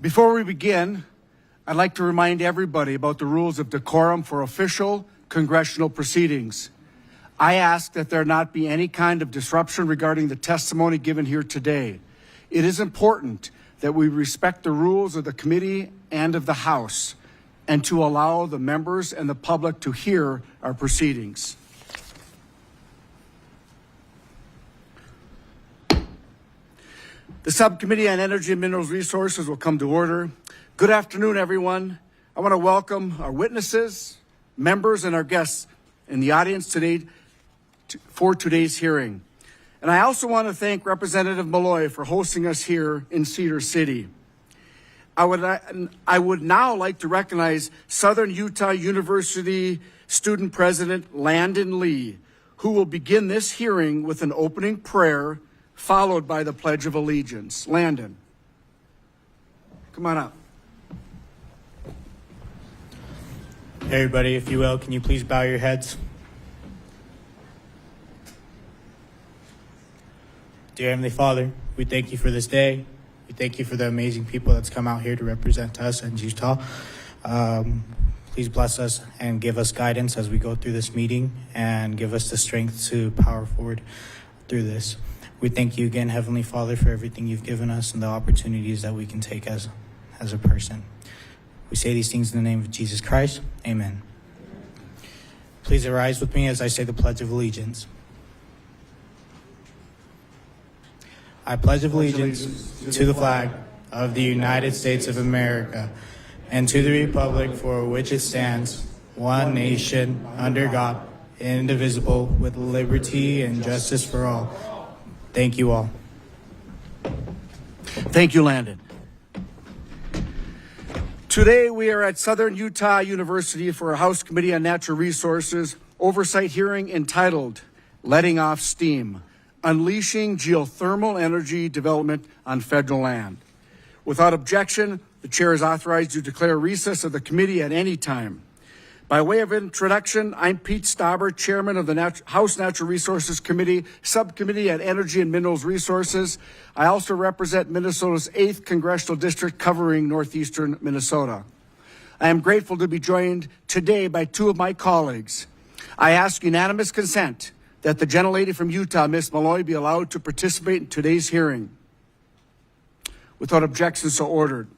Before we begin, I'd like to remind everybody about the rules of decorum for official congressional proceedings. I ask that there not be any kind of disruption regarding the testimony given here today. It is important that we respect the rules of the committee and of the House, and to allow the members and the public to hear our proceedings. The Subcommittee on Energy and Mineral Resources will come to order. Good afternoon, everyone. I want to welcome our witnesses, members, and our guests in the audience today for today's hearing. And I also want to thank Representative Malloy for hosting us here in Cedar City. I would now like to recognize Southern Utah University student president Landon Lee, who will begin this hearing with an opening prayer followed by the Pledge of Allegiance. Landon, come on up. Hey everybody, if you will, can you please bow your heads? Dear Heavenly Father, we thank you for this day. We thank you for the amazing people that's come out here to represent us in Utah. Please bless us and give us guidance as we go through this meeting, and give us the strength to power forward through this. We thank you again, Heavenly Father, for everything you've given us and the opportunities that we can take as a person. We say these things in the name of Jesus Christ. Amen. Please arise with me as I say the Pledge of Allegiance. I pledge allegiance to the flag of the United States of America and to the republic for which it stands, one nation, under God, indivisible, with liberty and justice for all. Thank you all. Thank you, Landon. Today we are at Southern Utah University for a House Committee on Natural Resources oversight hearing entitled Letting Off Steam: Unleashing Geothermal Energy Development on Federal Land. Without objection, the chair is authorized to declare recess of the committee at any time. By way of introduction, I'm Pete Stauber, chairman of the House Natural Resources Committee, Subcommittee on Energy and Minerals Resources. I also represent Minnesota's 8th Congressional District covering northeastern Minnesota. I am grateful to be joined today by two of my colleagues. I ask unanimous consent that the gentlelady from Utah, Ms. Malloy, be allowed to participate in today's hearing. Without objection, so ordered.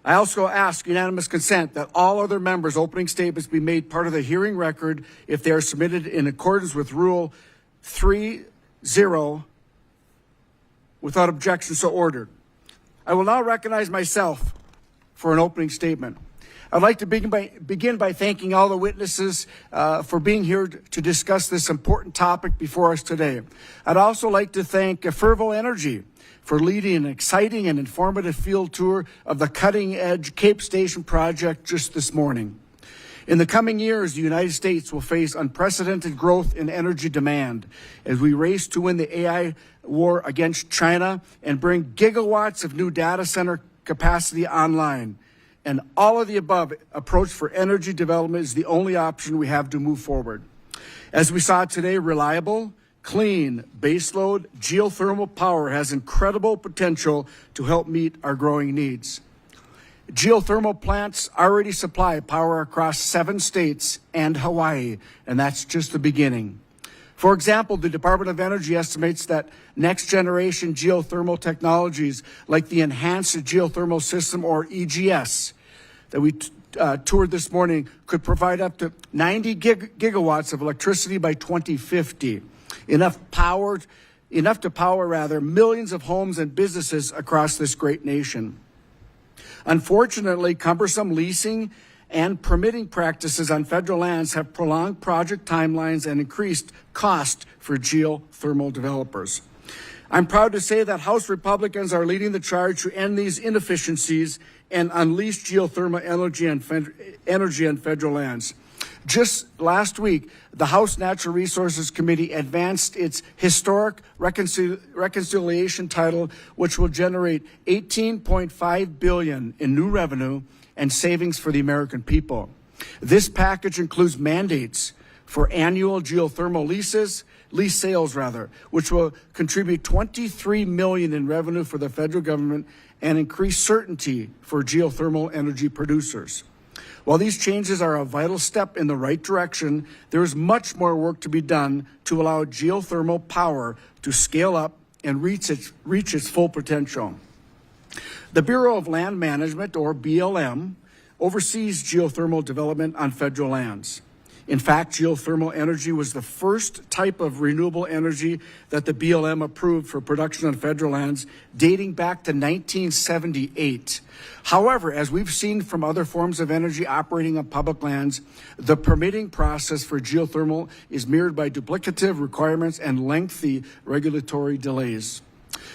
I also ask unanimous consent that all other members' opening statements be made part of the hearing record if they are submitted in accordance with Rule 3.0. Without objection, so ordered. I will now recognize myself for an opening statement. I'd like to begin by thanking all the witnesses for being here to discuss this important topic before us today. I'd also like to thank Fervo Energy for leading an exciting and informative field tour of the cutting-edge Cape Station project just this morning. In the coming years, the United States will face unprecedented growth in energy demand as we race to win the AI war against China and bring gigawatts of new data center capacity online. And all of the above approach for energy development is the only option we have to move forward. As we saw today, reliable, clean, baseload geothermal power has incredible potential to help meet our growing needs. Geothermal plants already supply power across 7 states and Hawaii, and that's just the beginning. For example, the Department of Energy estimates that next-generation geothermal technologies like the Enhanced Geothermal System, or EGS, that we toured this morning, could provide up to 90 gigawatts of electricity by 2050, enough to power millions of homes and businesses across this great nation. Unfortunately, cumbersome leasing and permitting practices on federal lands have prolonged project timelines and increased cost for geothermal developers. I'm proud to say that House Republicans are leading the charge to end these inefficiencies and unleash geothermal energy on federal lands. Just last week, the House Natural Resources Committee advanced its historic reconciliation title, which will generate $18.5 billion in new revenue and savings for the American people. This package includes mandates for annual geothermal lease sales, which will contribute $23 million in revenue for the federal government and increased certainty for geothermal energy producers. While these changes are a vital step in the right direction, there is much more work to be done to allow geothermal power to scale up and reach its full potential. The Bureau of Land Management, or BLM, oversees geothermal development on federal lands. In fact, geothermal energy was the first type of renewable energy that the BLM approved for production on federal lands dating back to 1978. However, as we've seen from other forms of energy operating on public lands, the permitting process for geothermal is mirrored by duplicative requirements and lengthy regulatory delays.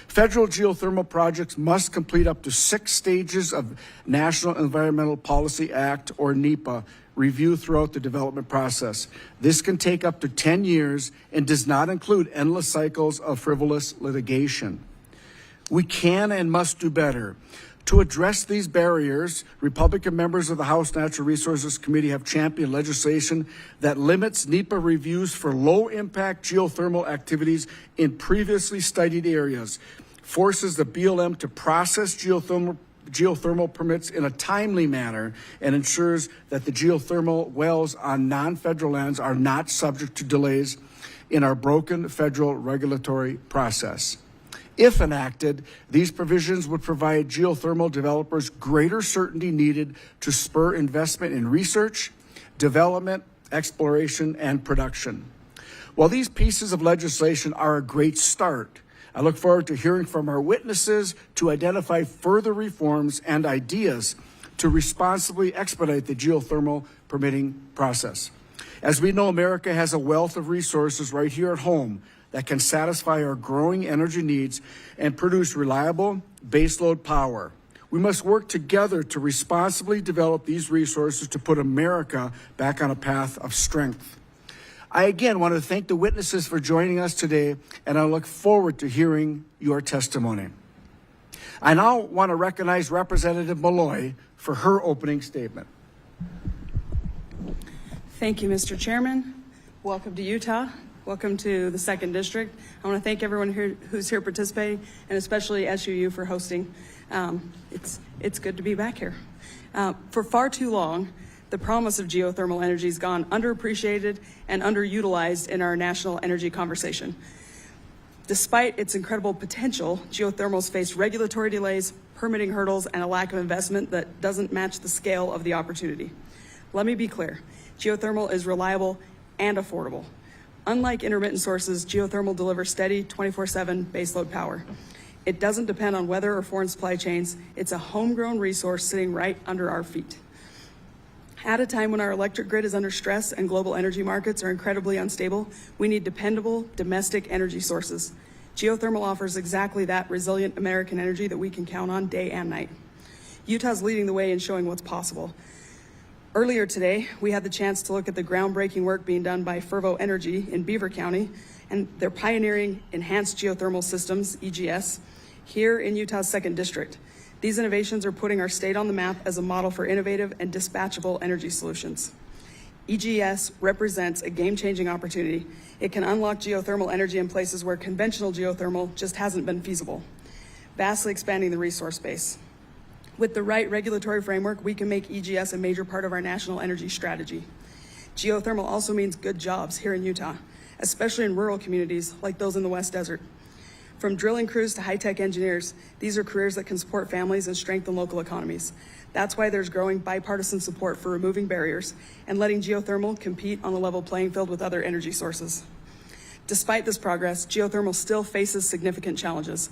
Federal geothermal projects must complete up to 6 stages of National Environmental Policy Act, or NEPA, review throughout the development process. This can take up to 10 years and does not include endless cycles of frivolous litigation. We can and must do better. To address these barriers, Republican members of the House Natural Resources Committee have championed legislation that limits NEPA reviews for low-impact geothermal activities in previously studied areas, forces the BLM to process geothermal permits in a timely manner, and ensures that the geothermal wells on non-federal lands are not subject to delays in our broken federal regulatory process. If enacted, these provisions would provide geothermal developers greater certainty needed to spur investment in research, development, exploration, and production. While these pieces of legislation are a great start, I look forward to hearing from our witnesses to identify further reforms and ideas to responsibly expedite the geothermal permitting process. As we know, America has a wealth of resources right here at home that can satisfy our growing energy needs and produce reliable baseload power. We must work together to responsibly develop these resources to put America back on a path of strength. I again want to thank the witnesses for joining us today, and I look forward to hearing your testimony. I now want to recognize Representative Malloy for her opening statement. Thank you, Mr. Chairman. Welcome to Utah. Welcome to the 2nd District. I want to thank everyone who's here participating, and especially SUU for hosting. It's good to be back here. For far too long, the promise of geothermal energy has gone underappreciated and underutilized in our national energy conversation. Despite its incredible potential, geothermals face regulatory delays, permitting hurdles, and a lack of investment that doesn't match the scale of the opportunity. Let me be clear, geothermal is reliable and affordable. Unlike intermittent sources, geothermal delivers steady 24/7 baseload power. It doesn't depend on weather or foreign supply chains. It's a homegrown resource sitting right under our feet. At a time when our electric grid is under stress and global energy markets are incredibly unstable, we need dependable domestic energy sources. Geothermal offers exactly that resilient American energy that we can count on day and night. Utah's leading the way in showing what's possible. Earlier today, we had the chance to look at the groundbreaking work being done by Fervo Energy in Beaver County, and they're pioneering enhanced geothermal systems, EGS, here in Utah's 2nd District. These innovations are putting our state on the map as a model for innovative and dispatchable energy solutions. EGS represents a game-changing opportunity. It can unlock geothermal energy in places where conventional geothermal just hasn't been feasible, vastly expanding the resource base. With the right regulatory framework, we can make EGS a major part of our national energy strategy. Geothermal also means good jobs here in Utah, especially in rural communities like those in the West Desert. From drilling crews to high-tech engineers, these are careers that can support families and strengthen local economies. That's why there's growing bipartisan support for removing barriers and letting geothermal compete on a level playing field with other energy sources. Despite this progress, geothermal still faces significant challenges.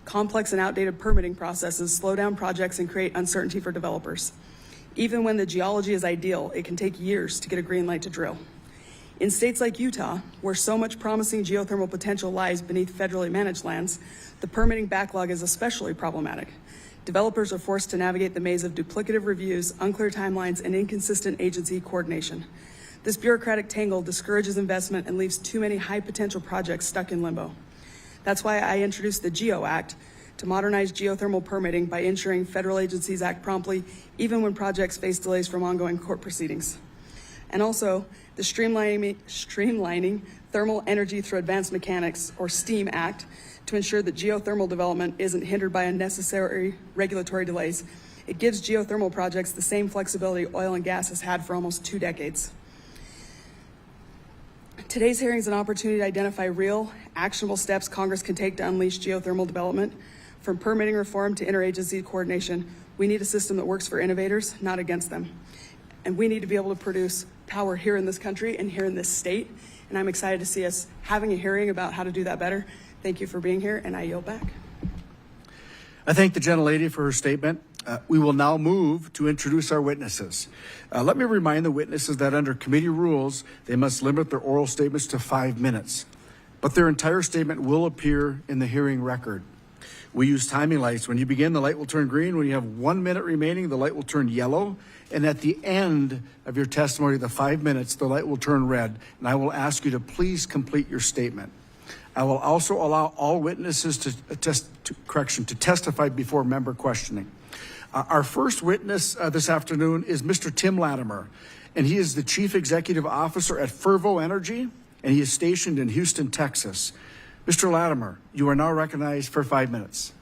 Complex and outdated permitting processes slow down projects and create uncertainty for developers. Even when the geology is ideal, it can take years to get a green light to drill. In states like Utah, where so much promising geothermal potential lies beneath federally managed lands, the permitting backlog is especially problematic. Developers are forced to navigate the maze of duplicative reviews, unclear timelines, and inconsistent agency coordination. This bureaucratic tangle discourages investment and leaves too many high-potential projects stuck in limbo. That's why I introduced the GEO Act to modernize geothermal permitting by ensuring federal agencies act promptly, even when projects face delays from ongoing court proceedings. And also, the streamlining Thermal Energy through Advanced Mechanics, or STEAM Act, to ensure that geothermal development isn't hindered by unnecessary regulatory delays. It gives geothermal projects the same flexibility oil and gas has had for almost 2 decades. Today's hearing is an opportunity to identify real, actionable steps Congress can take to unleash geothermal development. From permitting reform to interagency coordination, we need a system that works for innovators, not against them. And we need to be able to produce power here in this country and here in this state. And I'm excited to see us having a hearing about how to do that better. Thank you for being here, and I yield back. I thank the gentlelady for her statement. We will now move to introduce our witnesses. Let me remind the witnesses that under committee rules, they must limit their oral statements to 5 minutes, but their entire statement will appear in the hearing record. We use timing lights. When you begin, the light will turn green. When you have 1 minute remaining, the light will turn yellow. And at the end of your testimony, the 5 minutes, the light will turn red. And I will ask you to please complete your statement. I will also allow all witnesses to testify before member questioning. Our first witness this afternoon is Mr. Tim Latimer, and he is the Chief Executive Officer at Forbes Energy, and he is stationed in Houston, Texas. Mr. Latimer, you are now recognized for 5 minutes.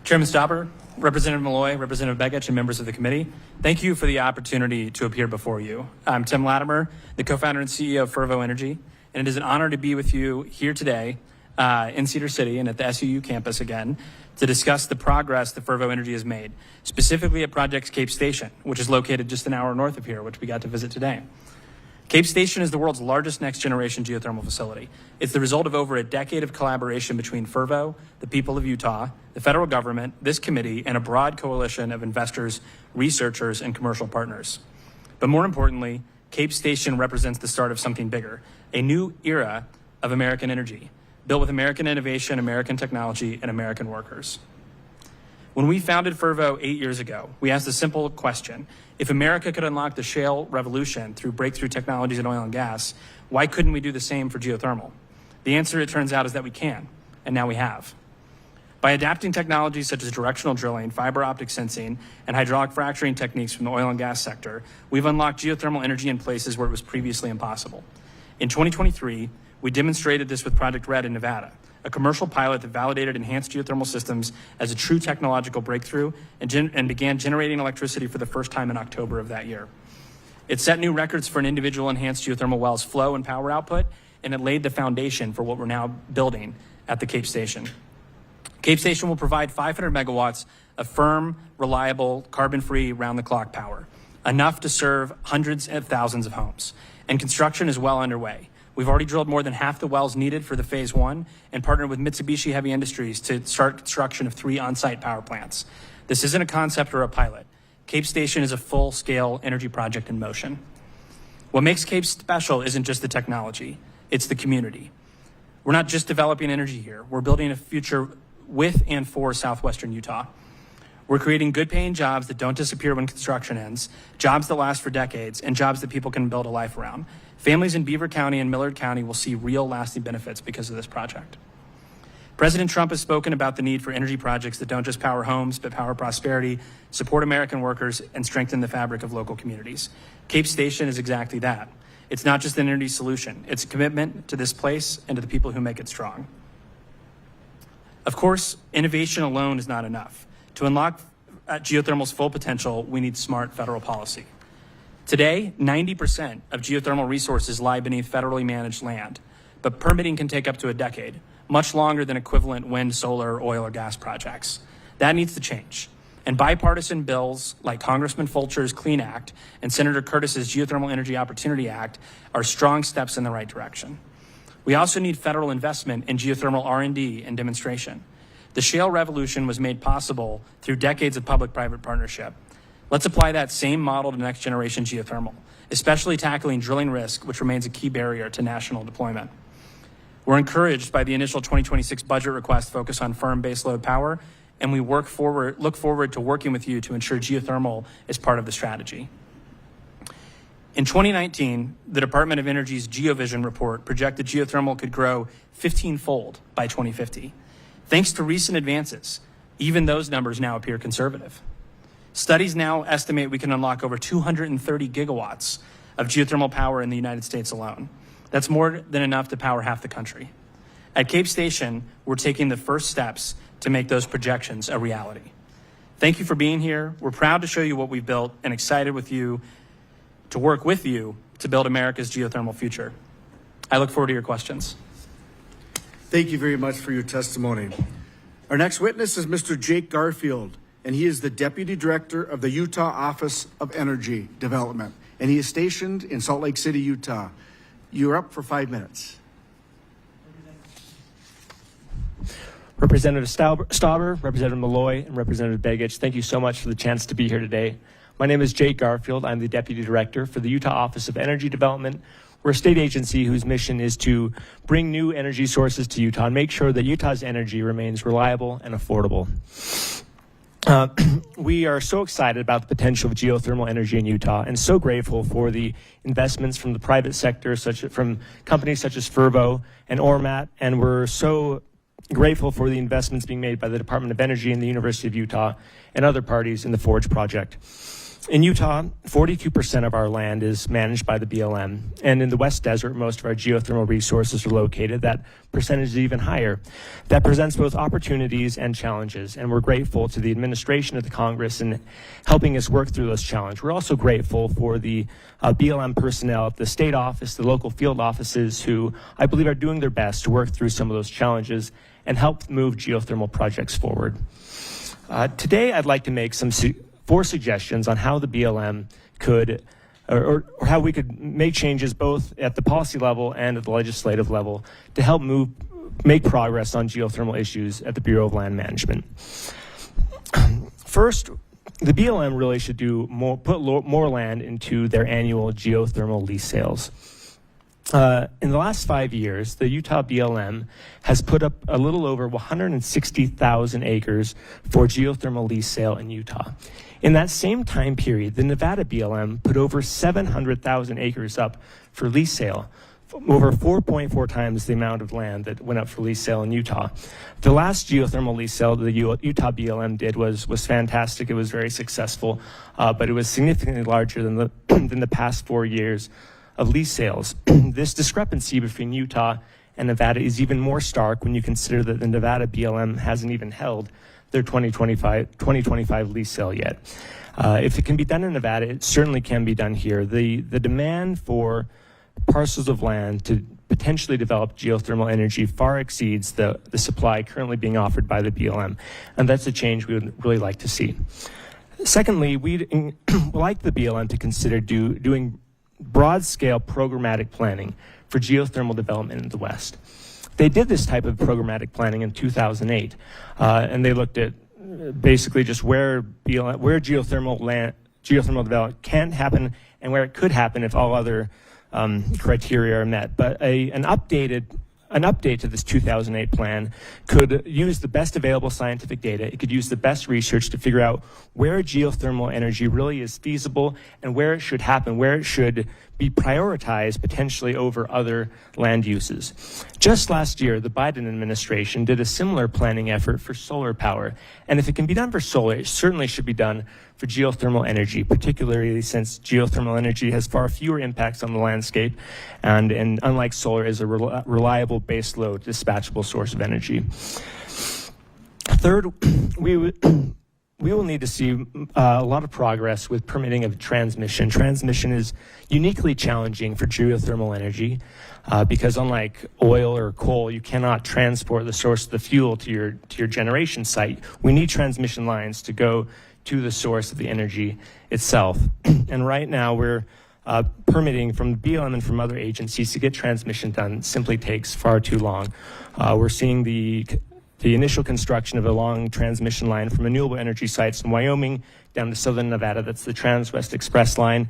Chairman Stauber, Representative Malloy, Representative Begich, and members of the committee, thank you for the opportunity to appear before you. I'm Tim Latimer, the co-founder and CEO of Forbes Energy, and it is an honor to be with you here today in Cedar City and at the SUU campus again to discuss the progress that Forbes Energy has made, specifically at Project Cape Station, which is located just an hour north of here, which we got to visit today. Cape Station is the world's largest next-generation geothermal facility. It's the result of over a decade of collaboration between Forbes, the people of Utah, the federal government, this committee, and a broad coalition of investors, researchers, and commercial partners. But more importantly, Cape Station represents the start of something bigger, a new era of American energy, built with American innovation, American technology, and American workers. When we founded Forbes 8 years ago, we asked a simple question. If America could unlock the shale revolution through breakthrough technologies in oil and gas, why couldn't we do the same for geothermal? The answer, it turns out, is that we can, and now we have. By adapting technologies such as directional drilling, fiber optic sensing, and hydraulic fracturing techniques from the oil and gas sector, we've unlocked geothermal energy in places where it was previously impossible. In 2023, we demonstrated this with Project Red in Nevada, a commercial pilot that validated enhanced geothermal systems as a true technological breakthrough and began generating electricity for the first time in October of that year. It set new records for an individual enhanced geothermal well's flow and power output, and it laid the foundation for what we're now building at the Cape Station. Cape Station will provide 500 megawatts of firm, reliable, carbon-free, round-the-clock power, enough to serve hundreds of thousands of homes. And construction is well underway. We've already drilled more than half the wells needed for the phase 1 and partnered with Mitsubishi Heavy Industries to start construction of 3 on-site power plants. This isn't a concept or a pilot. Cape Station is a full-scale energy project in motion. What makes Cape special isn't just the technology, it's the community. We're not just developing energy here, we're building a future with and for southwestern Utah. We're creating good-paying jobs that don't disappear when construction ends, jobs that last for decades, and jobs that people can build a life around. Families in Beaver County and Millard County will see real lasting benefits because of this project. President Trump has spoken about the need for energy projects that don't just power homes, but power prosperity, support American workers, and strengthen the fabric of local communities. Cape Station is exactly that. It's not just an energy solution. It's a commitment to this place and to the people who make it strong. Of course, innovation alone is not enough. To unlock geothermal's full potential, we need smart federal policy. Today, 90% of geothermal resources lie beneath federally managed land, but permitting can take up to a decade, much longer than equivalent wind, solar, oil, or gas projects. That needs to change. And bipartisan bills like Congressman Fulcher's Clean Act and Senator Curtis's Geothermal Energy Opportunity Act are strong steps in the right direction. We also need federal investment in geothermal R&D and demonstration. The shale revolution was made possible through decades of public-private partnership. Let's apply that same model to next-generation geothermal, especially tackling drilling risk, which remains a key barrier to national deployment. We're encouraged by the initial 2026 budget request focused on firm baseload power, and we look forward to working with you to ensure geothermal is part of the strategy. In 2019, the Department of Energy's GeoVision report projected geothermal could grow 15-fold by 2050. Thanks to recent advances, even those numbers now appear conservative. Studies now estimate we can unlock over 230 gigawatts of geothermal power in the United States alone. That's more than enough to power half the country. At Cape Station, we're taking the first steps to make those projections a reality. Thank you for being here. We're proud to show you what we've built and excited with you to work with you to build America's geothermal future. I look forward to your questions. Thank you very much for your testimony. Our next witness is Mr. Jake Garfield, and he is the Deputy Director of the Utah Office of Energy Development, and he is stationed in Salt Lake City, Utah. You're up for 5 minutes. Representative Stauber, Representative Malloy, and Representative Begich, thank you so much for the chance to be here today. My name is Jake Garfield. I'm the Deputy Director for the Utah Office of Energy Development. We're a state agency whose mission is to bring new energy sources to Utah and make sure that Utah's energy remains reliable and affordable. We are so excited about the potential of geothermal energy in Utah and so grateful for the investments from the private sector, from companies such as Fervo and Ormat, and we're so grateful for the investments being made by the Department of Energy and the University of Utah and other parties in the Forge project. In Utah, 42% of our land is managed by the BLM, and in the West Desert, most of our geothermal resources are located. That percentage is even higher. That presents both opportunities and challenges, and we're grateful to the administration of the Congress in helping us work through those challenges. We're also grateful for the BLM personnel at the state office, the local field offices, who I believe are doing their best to work through some of those challenges and help move geothermal projects forward. Today, I'd like to make four suggestions on how the BLM could, or how we could make changes both at the policy level and at the legislative level to help make progress on geothermal issues at the Bureau of Land Management. First, the BLM really should put more land into their annual geothermal lease sales. In the last 5 years, the Utah BLM has put up a little over 160,000 acres for geothermal lease sale in Utah. In that same time period, the Nevada BLM put over 700,000 acres up for lease sale, over 4.4 times the amount of land that went up for lease sale in Utah. The last geothermal lease sale the Utah BLM did was fantastic. It was very successful, but it was significantly larger than the past 4 years of lease sales. This discrepancy between Utah and Nevada is even more stark when you consider that the Nevada BLM hasn't even held their 2025 lease sale yet. If it can be done in Nevada, it certainly can be done here. The demand for parcels of land to potentially develop geothermal energy far exceeds the supply currently being offered by the BLM, and that's a change we would really like to see. Secondly, we'd like the BLM to consider doing broad-scale programmatic planning for geothermal development in the West. They did this type of programmatic planning in 2008, and they looked at basically just where geothermal development can happen and where it could happen if all other criteria are met. But an update to this 2008 plan could use the best available scientific data. It could use the best research to figure out where geothermal energy really is feasible and where it should happen, where it should be prioritized potentially over other land uses. Just last year, the Biden administration did a similar planning effort for solar power. And if it can be done for solar, it certainly should be done for geothermal energy, particularly since geothermal energy has far fewer impacts on the landscape and unlike solar, is a reliable baseload dispatchable source of energy. Third, we will need to see a lot of progress with permitting of transmission. Transmission is uniquely challenging for geothermal energy because unlike oil or coal, you cannot transport the source of the fuel to your generation site. We need transmission lines to go to the source of the energy itself. And right now we're permitting from BLM and from other agencies to get transmission done simply takes far too long. We're seeing the initial construction of a long transmission line from renewable energy sites in Wyoming down to southern Nevada. That's the Trans-West Express line.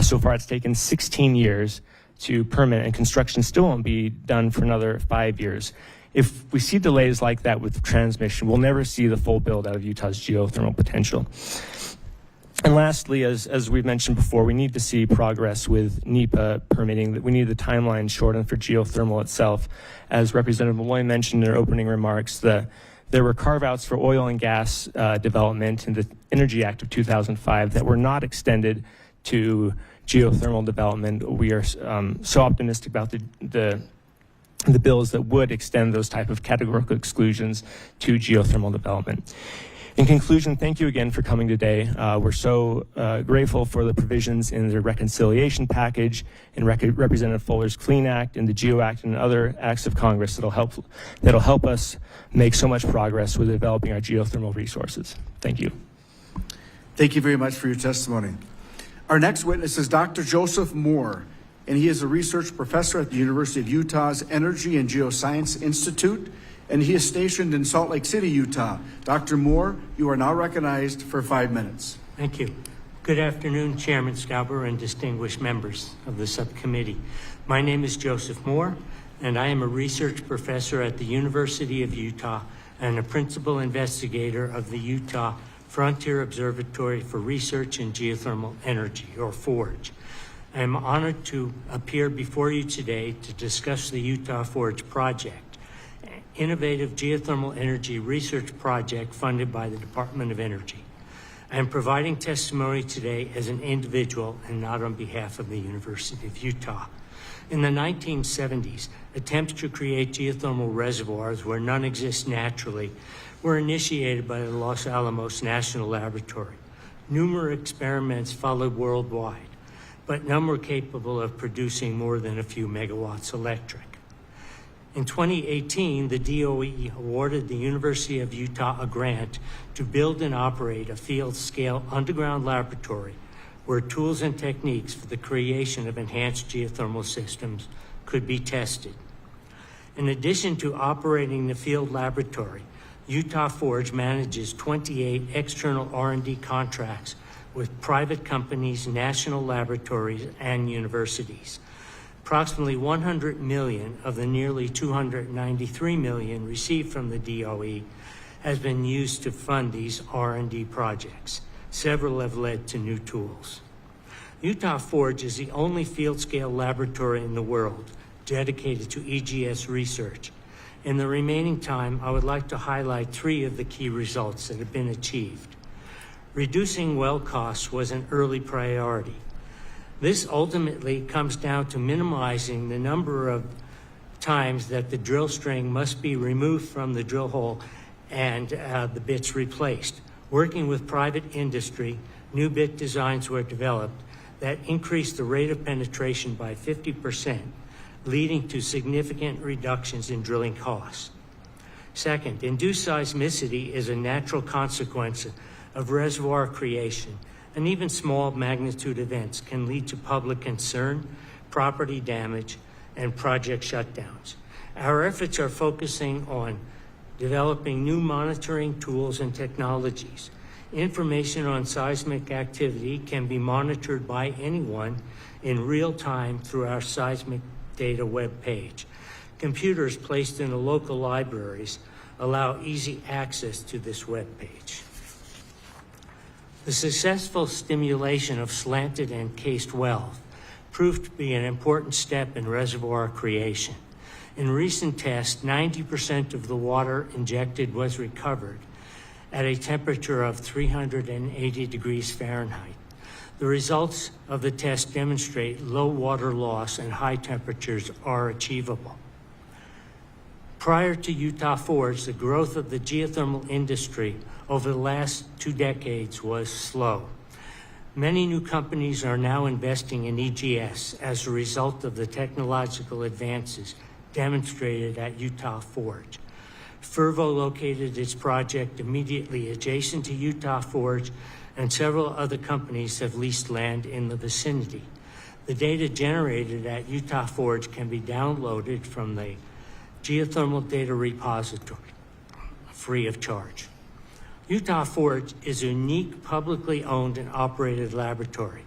So far, it's taken 16 years to permit, and construction still won't be done for another 5 years. If we see delays like that with transmission, we'll never see the full build out of Utah's geothermal potential. And lastly, as we've mentioned before, we need to see progress with NEPA permitting. We need the timeline shortened for geothermal itself. As Representative Malloy mentioned in her opening remarks, there were carve-outs for oil and gas development in the Energy Act of 2005 that were not extended to geothermal development. We are so optimistic about the bills that would extend those type of categorical exclusions to geothermal development. In conclusion, thank you again for coming today. We're so grateful for the provisions in the reconciliation package, in Representative Fuller's Clean Act, and the GEO Act, and other acts of Congress that'll help us make so much progress with developing our geothermal resources. Thank you. Thank you very much for your testimony. Our next witness is Dr. Joseph Moore, and he is a research professor at the University of Utah's Energy and Geoscience Institute, and he is stationed in Salt Lake City, Utah. Dr. Moore, you are now recognized for 5 minutes. Thank you. Good afternoon, Chairman Stauber and distinguished members of the subcommittee. My name is Joseph Moore, and I am a research professor at the University of Utah and a principal investigator of the Utah Frontier Observatory for Research in Geothermal Energy, or FORGE. I am honored to appear before you today to discuss the Utah FORGE project, innovative geothermal energy research project funded by the Department of Energy. I am providing testimony today as an individual and not on behalf of the University of Utah. In the 1970s, attempts to create geothermal reservoirs where none exist naturally were initiated by the Los Alamos National Laboratory. Numerous experiments followed worldwide, but none were capable of producing more than a few megawatts electric. In 2018, the DOE awarded the University of Utah a grant to build and operate a field-scale underground laboratory where tools and techniques for the creation of enhanced geothermal systems could be tested. In addition to operating the field laboratory, Utah FORGE manages 28 external R&D contracts with private companies, national laboratories, and universities. Approximately $100 million of the nearly $293 million received from the DOE has been used to fund these R&D projects. Several have led to new tools. Utah FORGE is the only field-scale laboratory in the world dedicated to EGS research. In the remaining time, I would like to highlight 3 of the key results that have been achieved. Reducing well costs was an early priority. This ultimately comes down to minimizing the number of times that the drill string must be removed from the drill hole and the bits replaced. Working with private industry, new bit designs were developed that increased the rate of penetration by 50%, leading to significant reductions in drilling costs. Second, induced seismicity is a natural consequence of reservoir creation, and even small magnitude events can lead to public concern, property damage, and project shutdowns. Our efforts are focusing on developing new monitoring tools and technologies. Information on seismic activity can be monitored by anyone in real time through our seismic data web page. Computers placed in the local libraries allow easy access to this web page. The successful stimulation of slanted and cased wells proved to be an important step in reservoir creation. In recent tests, 90% of the water injected was recovered at a temperature of 380 degrees Fahrenheit. The results of the test demonstrate low water loss and high temperatures are achievable. Prior to Utah FORGE, the growth of the geothermal industry over the last 2 decades was slow. Many new companies are now investing in EGS as a result of the technological advances demonstrated at Utah FORGE. Fervo located its project immediately adjacent to Utah FORGE, and several other companies have leased land in the vicinity. The data generated at Utah FORGE can be downloaded from the Geothermal Data Repository, free of charge. Utah FORGE is a unique publicly owned and operated laboratory.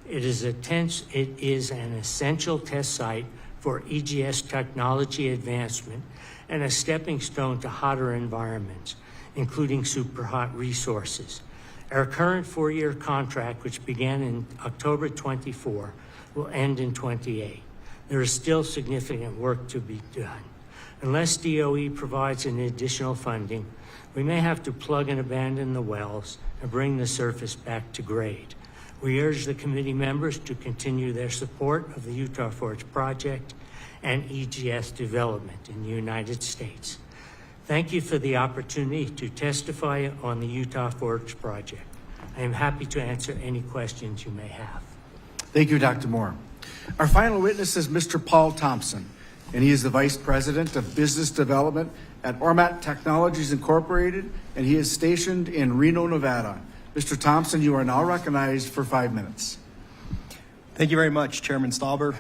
It is an essential test site for EGS technology advancement and a stepping stone to hotter environments, including superhot resources. Our current 4-year contract, which began in October 24, will end in 28. There is still significant work to be done. Unless DOE provides an additional funding, we may have to plug and abandon the wells and bring the surface back to grade. We urge the committee members to continue their support of the Utah Forge project and EGS development in the United States. Thank you for the opportunity to testify on the Utah Forge project. I am happy to answer any questions you may have. Thank you, Dr. Moore. Our final witness is Mr. Paul Thompson, and he is the Vice President of Business Development at Ormat Technologies Incorporated, and he is stationed in Reno, Nevada. Mr. Thompson, you are now recognized for 5 minutes. Thank you very much, Chairman Stauber,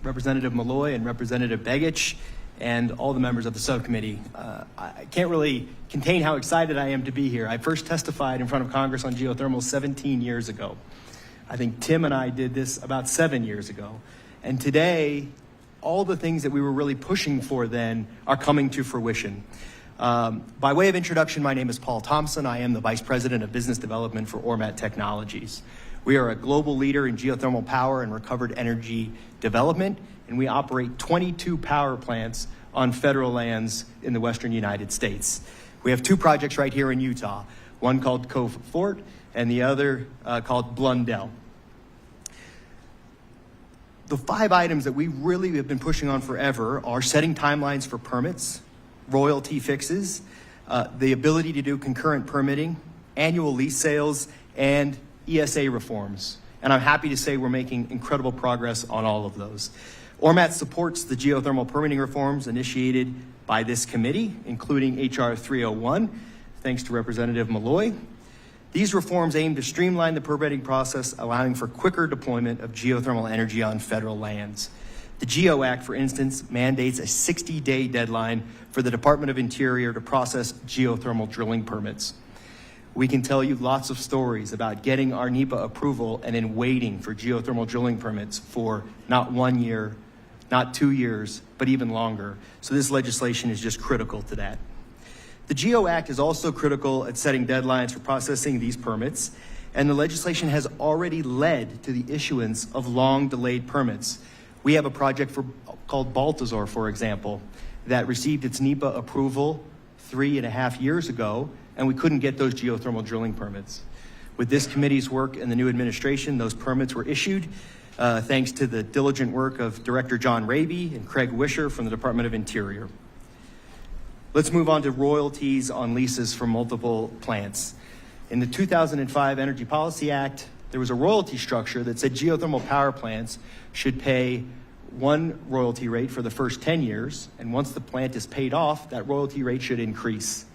Representative Malloy, and Representative Begich, and all the members of the subcommittee. I can't really contain how excited I am to be here. I first testified in front of Congress on geothermal 17 years ago. I think Tim and I did this about 7 years ago. And today, all the things that we were really pushing for then are coming to fruition. By way of introduction, my name is Paul Thompson. I am the Vice President of Business Development for Ormat Technologies. We are a global leader in geothermal power and recovered energy development, and we operate 22 power plants on federal lands in the western United States. We have 2 projects right here in Utah, one called Cove Fort and the other called Blundell. The 5 items that we really have been pushing on forever are setting timelines for permits, royalty fixes, the ability to do concurrent permitting, annual lease sales, and ESA reforms. And I'm happy to say we're making incredible progress on all of those. Ormat supports the geothermal permitting reforms initiated by this committee, including HR 301, thanks to Representative Malloy. These reforms aim to streamline the permitting process, allowing for quicker deployment of geothermal energy on federal lands. The GEO Act, for instance, mandates a 60-day deadline for the Department of Interior to process geothermal drilling permits. We can tell you lots of stories about getting our NEPA approval and then waiting for geothermal drilling permits for not 1 year, not 2 years, but even longer. So this legislation is just critical to that. The GEO Act is also critical at setting deadlines for processing these permits, and the legislation has already led to the issuance of long-delayed permits. We have a project called Baltazar, for example, that received its NEPA approval 3.5 years ago, and we couldn't get those geothermal drilling permits. With this committee's work and the new administration, those permits were issued thanks to the diligent work of Director John Raby and Craig Wisher from the Department of Interior. Let's move on to royalties on leases for multiple plants. In the 2005 Energy Policy Act, there was a royalty structure that said geothermal power plants should pay one royalty rate for the first 10 years, and once the plant is paid off, that royalty rate should increase.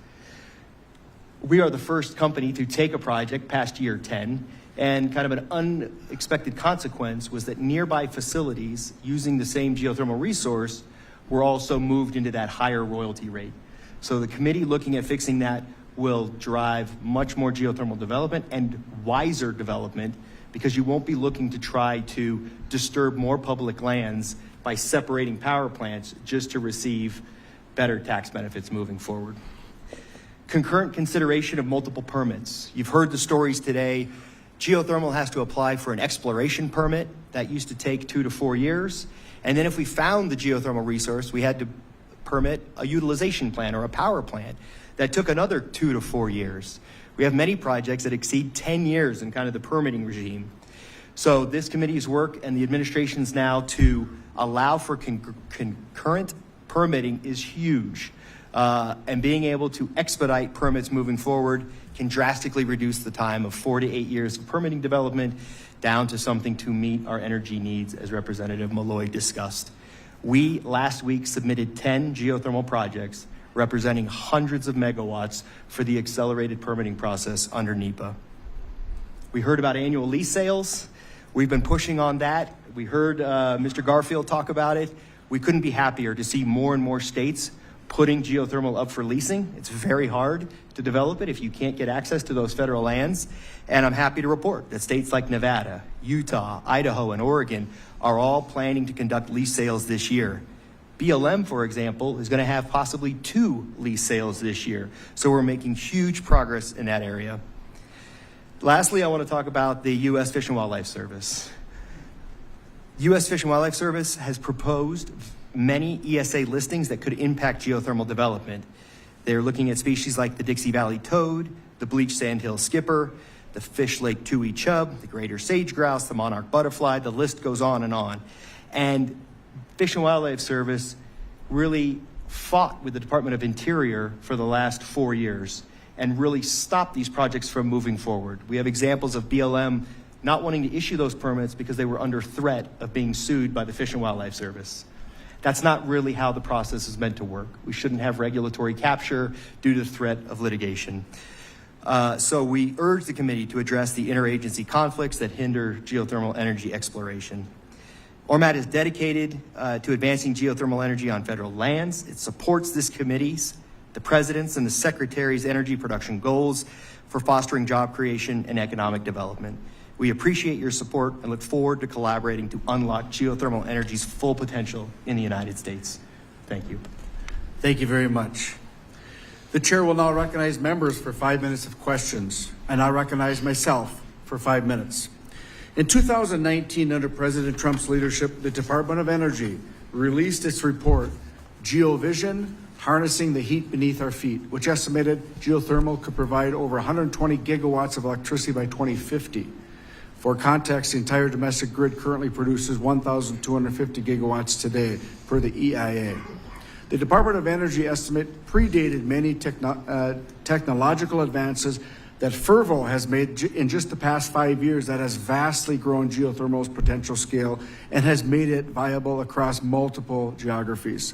We are the first company to take a project past year 10, and kind of an unexpected consequence was that nearby facilities using the same geothermal resource were also moved into that higher royalty rate. So the committee looking at fixing that will drive much more geothermal development and wiser development, because you won't be looking to try to disturb more public lands by separating power plants just to receive better tax benefits moving forward. Concurrent consideration of multiple permits. You've heard the stories today. Geothermal has to apply for an exploration permit. That used to take 2 to 4 years. And then if we found the geothermal resource, we had to permit a utilization plan or a power plant. That took another 2 to 4 years. We have many projects that exceed 10 years in kind of the permitting regime. So this committee's work and the administration's now to allow for concurrent permitting is huge. And being able to expedite permits moving forward can drastically reduce the time of 4 to 8 years of permitting development down to something to meet our energy needs, as Representative Malloy discussed. We last week submitted 10 geothermal projects representing hundreds of megawatts for the accelerated permitting process under NEPA. We heard about annual lease sales. We've been pushing on that. We heard Mr. Garfield talk about it. We couldn't be happier to see more and more states putting geothermal up for leasing. It's very hard to develop it if you can't get access to those federal lands. And I'm happy to report that states like Nevada, Utah, Idaho, and Oregon are all planning to conduct lease sales this year. BLM, for example, is going to have possibly 2 lease sales this year. So we're making huge progress in that area. Lastly, I want to talk about the U.S. Fish and Wildlife Service. U.S. Fish and Wildlife Service has proposed many ESA listings that could impact geothermal development. They're looking at species like the Dixie Valley toad, the bleached sandhill skipper, the Fish Lake Tui chub, the greater sage grouse, the monarch butterfly, the list goes on. And Fish and Wildlife Service really fought with the Department of Interior for the last 4 years and really stopped these projects from moving forward. We have examples of BLM not wanting to issue those permits because they were under threat of being sued by the Fish and Wildlife Service. That's not really how the process is meant to work. We shouldn't have regulatory capture due to the threat of litigation. So we urge the committee to address the interagency conflicts that hinder geothermal energy exploration. ORMAT is dedicated to advancing geothermal energy on federal lands. It supports this committee's, the President's, and the Secretary's energy production goals for fostering job creation and economic development. We appreciate your support and look forward to collaborating to unlock geothermal energy's full potential in the United States. Thank you. Thank you very much. The chair will now recognize members for 5 minutes of questions. I now recognize myself for 5 minutes. In 2019, under President Trump's leadership, the Department of Energy released its report, GeoVision, Harnessing the Heat Beneath Our Feet, which estimated geothermal could provide over 120 gigawatts of electricity by 2050. For context, the entire domestic grid currently produces 1,250 gigawatts today, per the EIA. The Department of Energy estimate predated many technological advances that Fervo has made in just the past 5 years that has vastly grown geothermal's potential scale and has made it viable across multiple geographies.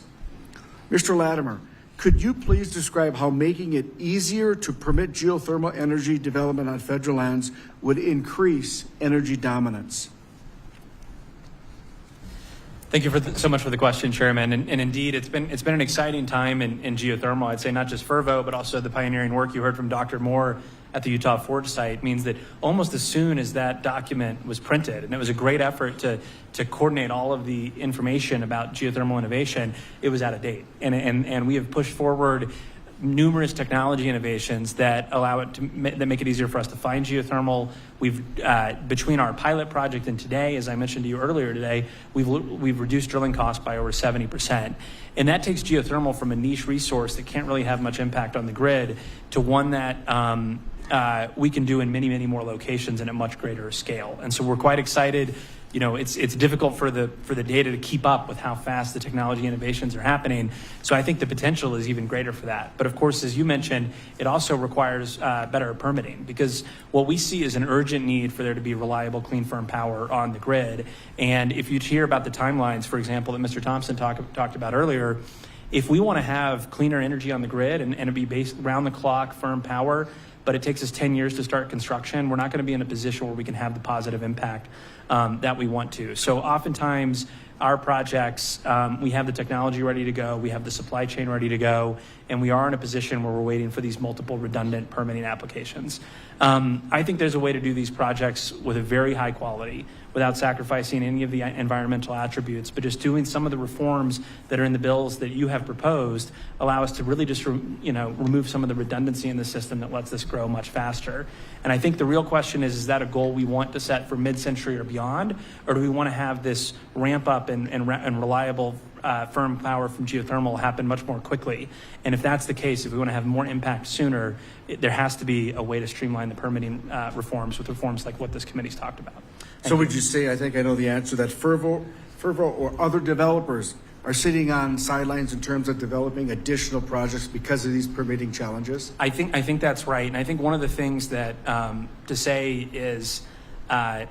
Mr. Latimer, could you please describe how making it easier to permit geothermal energy development on federal lands would increase energy dominance? Thank you so much for the question, Chairman. And indeed, it's been an exciting time in geothermal. I'd say not just Fervo, but also the pioneering work you heard from Dr. Moore at the Utah Forbes site means that almost as soon as that document was printed, and it was a great effort to coordinate all of the information about geothermal innovation, it was out of date. And we have pushed forward numerous technology innovations that allow it that make it easier for us to find geothermal. We've between our pilot project and today, as I mentioned to you earlier today, we've reduced drilling costs by over 70%, and that takes geothermal from a niche resource that can't really have much impact on the grid to one that we can do in many, many more locations and at much greater scale. And so we're quite excited. You know, it's difficult for the data to keep up with how fast the technology innovations are happening. So I think the potential is even greater for that. But of course, as you mentioned, it also requires better permitting, because what we see is an urgent need for there to be reliable, clean, firm power on the grid. And if you hear about the timelines, for example, that Mr. Thompson talked about earlier, if we want to have cleaner energy on the grid and it be based round the clock, firm power, but it takes us 10 years to start construction, we're not going to be in a position where we can have the positive impact that we want to. So oftentimes our projects, we have the technology ready to go, we have the supply chain ready to go, and we are in a position where we're waiting for these multiple redundant permitting applications. I think there's a way to do these projects with a very high quality without sacrificing any of the environmental attributes, but just doing some of the reforms that are in the bills that you have proposed allow us to really just remove some of the redundancy in the system that lets this grow much faster. And I think the real question is that a goal we want to set for mid-century or beyond, or do we want to have this ramp up and reliable firm power from geothermal happen much more quickly? And if that's the case, if we want to have more impact sooner, there has to be a way to streamline the permitting reforms with reforms like what this committee's talked about. So would you say, I think I know the answer, that Fervo or other developers are sitting on sidelines in terms of developing additional projects because of these permitting challenges? I think that's right. And I think one of the things that to say is, the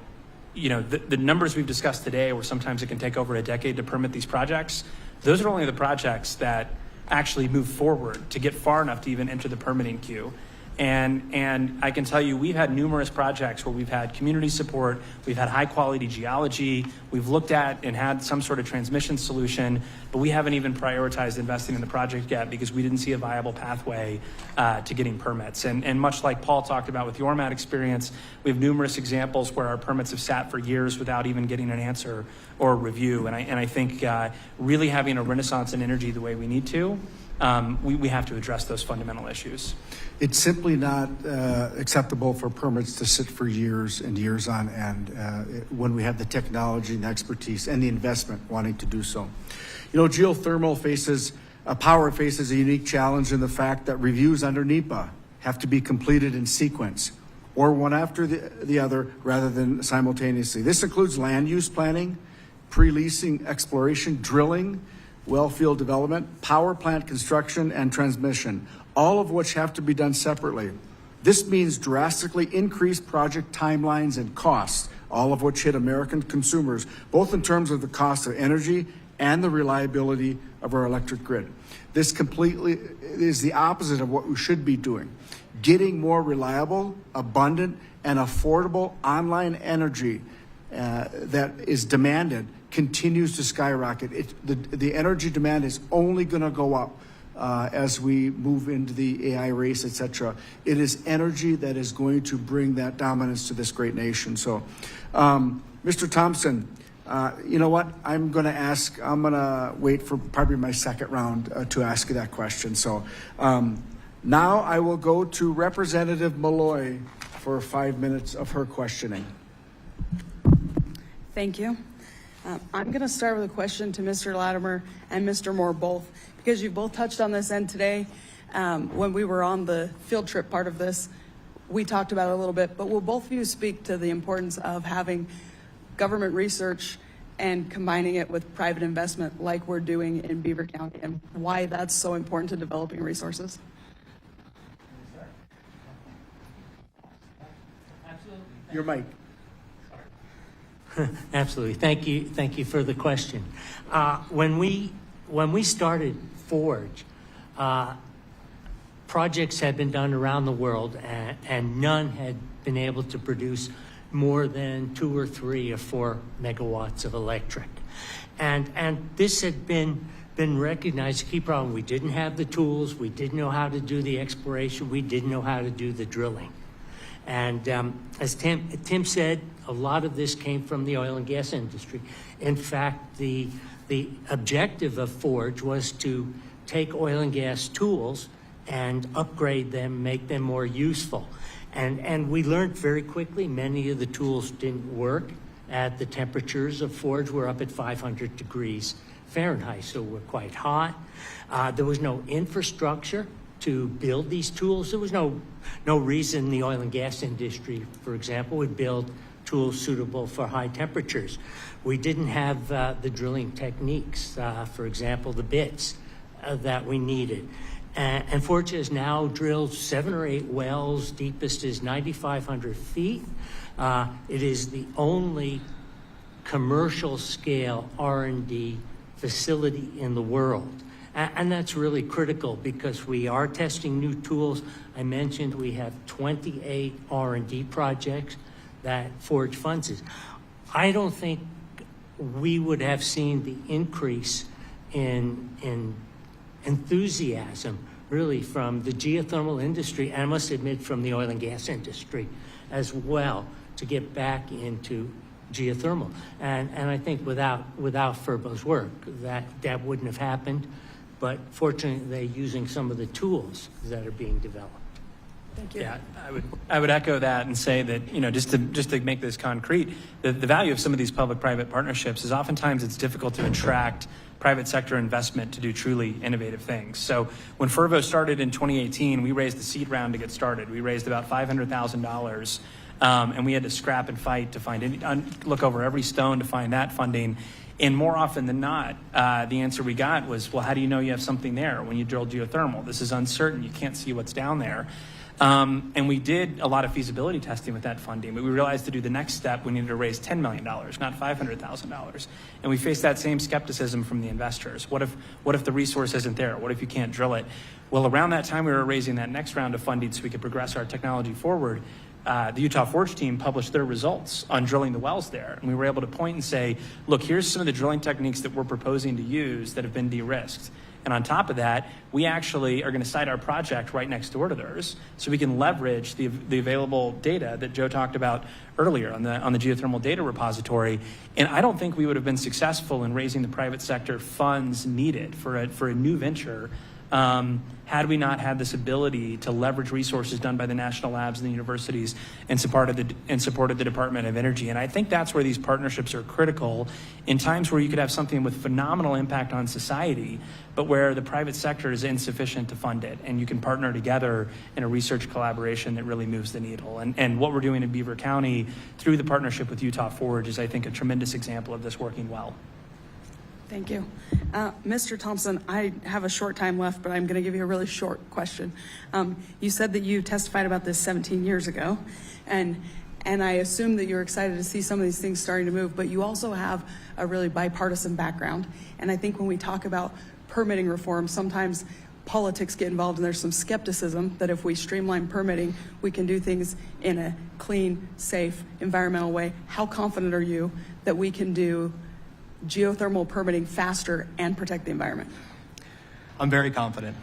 numbers we've discussed today, where sometimes it can take over a decade to permit these projects, those are only the projects that actually move forward to get far enough to even enter the permitting queue. And I can tell you, we've had numerous projects where we've had community support, we've had high quality geology, we've looked at and had some sort of transmission solution, but we haven't even prioritized investing in the project yet because we didn't see a viable pathway to getting permits. And much like Paul talked about with the ORMAT experience, we have numerous examples where our permits have sat for years without even getting an answer or a review. And I think really having a renaissance in energy the way we need to, we have to address those fundamental issues. It's simply not acceptable for permits to sit for years and years on end when we have the technology and expertise and the investment wanting to do so. You know, geothermal power faces a unique challenge in the fact that reviews under NEPA have to be completed in sequence. or one after the other rather than simultaneously. This includes land use planning, pre-leasing exploration, drilling, well field development, power plant construction, and transmission, all of which have to be done separately. This means drastically increased project timelines and costs, all of which hit American consumers, both in terms of the cost of energy and the reliability of our electric grid. This completely is the opposite of what we should be doing. Getting more reliable, abundant, and affordable online energy that is demanded continues to skyrocket. The energy demand is only going to go up as we move into the AI race, et cetera. It is energy that is going to bring that dominance to this great nation. So, Mr. Thompson, you know what? I'm going to wait for probably my second round to ask you that question. So now I will go to Representative Malloy for 5 minutes of her questioning. Thank you. I'm going to start with a question to Mr. Latimer and Mr. Moore both, because you've both touched on this, and today when we were on the field trip part of this, we talked about it a little bit, but will both of you speak to the importance of having government research and combining it with private investment like we're doing in Beaver County, and why that's so important to developing resources? Your mic. Absolutely. Thank you for the question. When we started Forge, projects had been done around the world, and none had been able to produce more than 2 or 3 or 4 megawatts of electric. And this had been recognized. A key problem: we didn't have the tools, we didn't know how to do the exploration, we didn't know how to do the drilling. And as Tim said, a lot of this came from the oil and gas industry. In fact, the objective of Forge was to take oil and gas tools and upgrade them, make them more useful. And we learned very quickly many of the tools didn't work at the temperatures of Forge. We're up at 500 degrees Fahrenheit, so we're quite hot. There was no infrastructure to build these tools. There was no reason the oil and gas industry, for example, would build tools suitable for high temperatures. We didn't have the drilling techniques, for example, the bits that we needed. And Forge has now drilled 7 or 8 wells, deepest is 9,500 feet. It is the only commercial scale R&D facility in the world. And that's really critical because we are testing new tools. I mentioned we have 28 R&D projects that Forge funds. I don't think we would have seen the increase in enthusiasm really from the geothermal industry, and I must admit from the oil and gas industry as well, to get back into geothermal. And I think without Furbo's work, that wouldn't have happened. But fortunately, they're using some of the tools that are being developed. Thank you. Yeah, I would echo that and say that, you know, just to make this concrete, the value of some of these public-private partnerships is oftentimes it's difficult to attract private sector investment to do truly innovative things. So when Furbo started in 2018, we raised the seed round to get started. We raised about $500,000, and we had to scrap and fight to find look over every stone to find that funding. And more often than not, the answer we got was, well, how do you know you have something there when you drill geothermal? This is uncertain. You can't see what's down there. And we did a lot of feasibility testing with that funding, but we realized to do the next step, we needed to raise $10 million, not $500,000. And we faced that same skepticism from the investors. What if the resource isn't there? What if you can't drill it? Well, around that time, we were raising that next round of funding so we could progress our technology forward. The Utah Forge team published their results on drilling the wells there. And we were able to point and say, look, here's some of the drilling techniques that we're proposing to use that have been de-risked. And on top of that, we actually are going to site our project right next door to theirs so we can leverage the available data that Joe talked about earlier on the geothermal data repository. And I don't think we would have been successful in raising the private sector funds needed for a new venture had we not had this ability to leverage resources done by the national labs and the universities in support of the Department of Energy. And I think that's where these partnerships are critical in times where you could have something with phenomenal impact on society, but where the private sector is insufficient to fund it. And you can partner together in a research collaboration that really moves the needle. And what we're doing in Beaver County through the partnership with Utah Forge is, I think, a tremendous example of this working well. Thank you. Mr. Thompson, I have a short time left, but I'm going to give you a really short question. You said that you testified about this 17 years ago, and I assume that you're excited to see some of these things starting to move, but you also have a really bipartisan background. And I think when we talk about permitting reform, sometimes politics get involved, and there's some skepticism that if we streamline permitting, we can do things in a clean, safe, environmental way. How confident are you that we can do geothermal permitting faster and protect the environment? I'm very confident.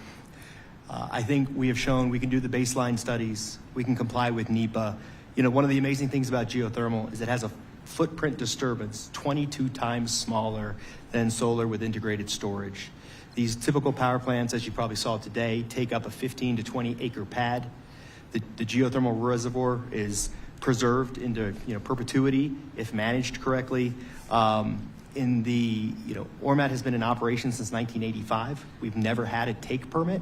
I think we have shown we can do the baseline studies. We can comply with NEPA. You know, one of the amazing things about geothermal is it has a footprint disturbance 22 times smaller than solar with integrated storage. These typical power plants, as you probably saw today, take up a 15 to 20 acre pad. The geothermal reservoir is preserved into perpetuity if managed correctly. ORMAT has been in operation since 1985. We've never had a take permit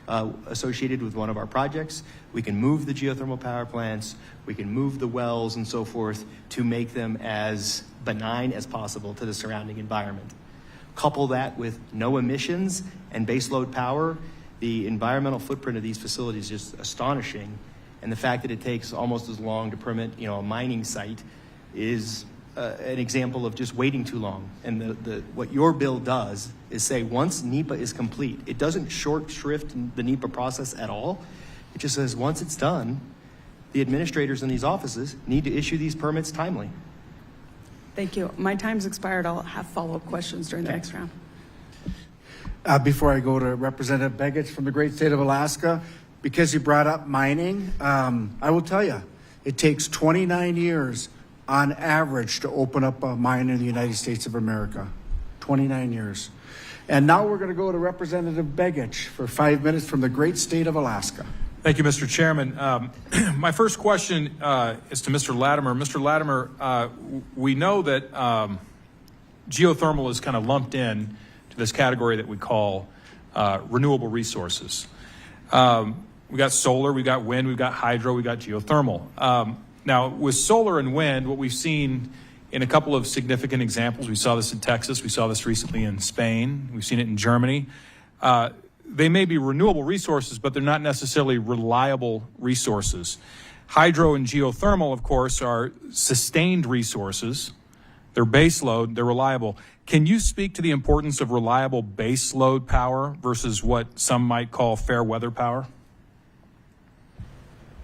associated with one of our projects. We can move the geothermal power plants, we can move the wells and so forth to make them as benign as possible to the surrounding environment. Couple that with no emissions and baseload power, the environmental footprint of these facilities is just astonishing. And the fact that it takes almost as long to permit a mining site is an example of just waiting too long. And what your bill does is say once NEPA is complete, it doesn't short shrift the NEPA process at all. It just says once it's done, the administrators in these offices need to issue these permits timely. Thank you. My time's expired. I'll have follow-up questions during the next round. Before I go to Representative Begich from the great state of Alaska, because you brought up mining, I will tell you, it takes 29 years on average to open up a mine in the United States of America. 29 years. And now we're going to go to Representative Begich for 5 minutes from the great state of Alaska. Thank you, Mr. Chairman. My first question is to Mr. Latimer. Mr. Latimer, we know that geothermal is kind of lumped in to this category that we call renewable resources. We got solar, we got wind, we've got hydro, we got geothermal. Now, with solar and wind, what we've seen in a couple of significant examples, we saw this in Texas, we saw this recently in Spain, we've seen it in Germany. They may be renewable resources, but they're not necessarily reliable resources. Hydro and geothermal, of course, are sustained resources. They're base load, they're reliable. Can you speak to the importance of reliable base load power versus what some might call fair weather power?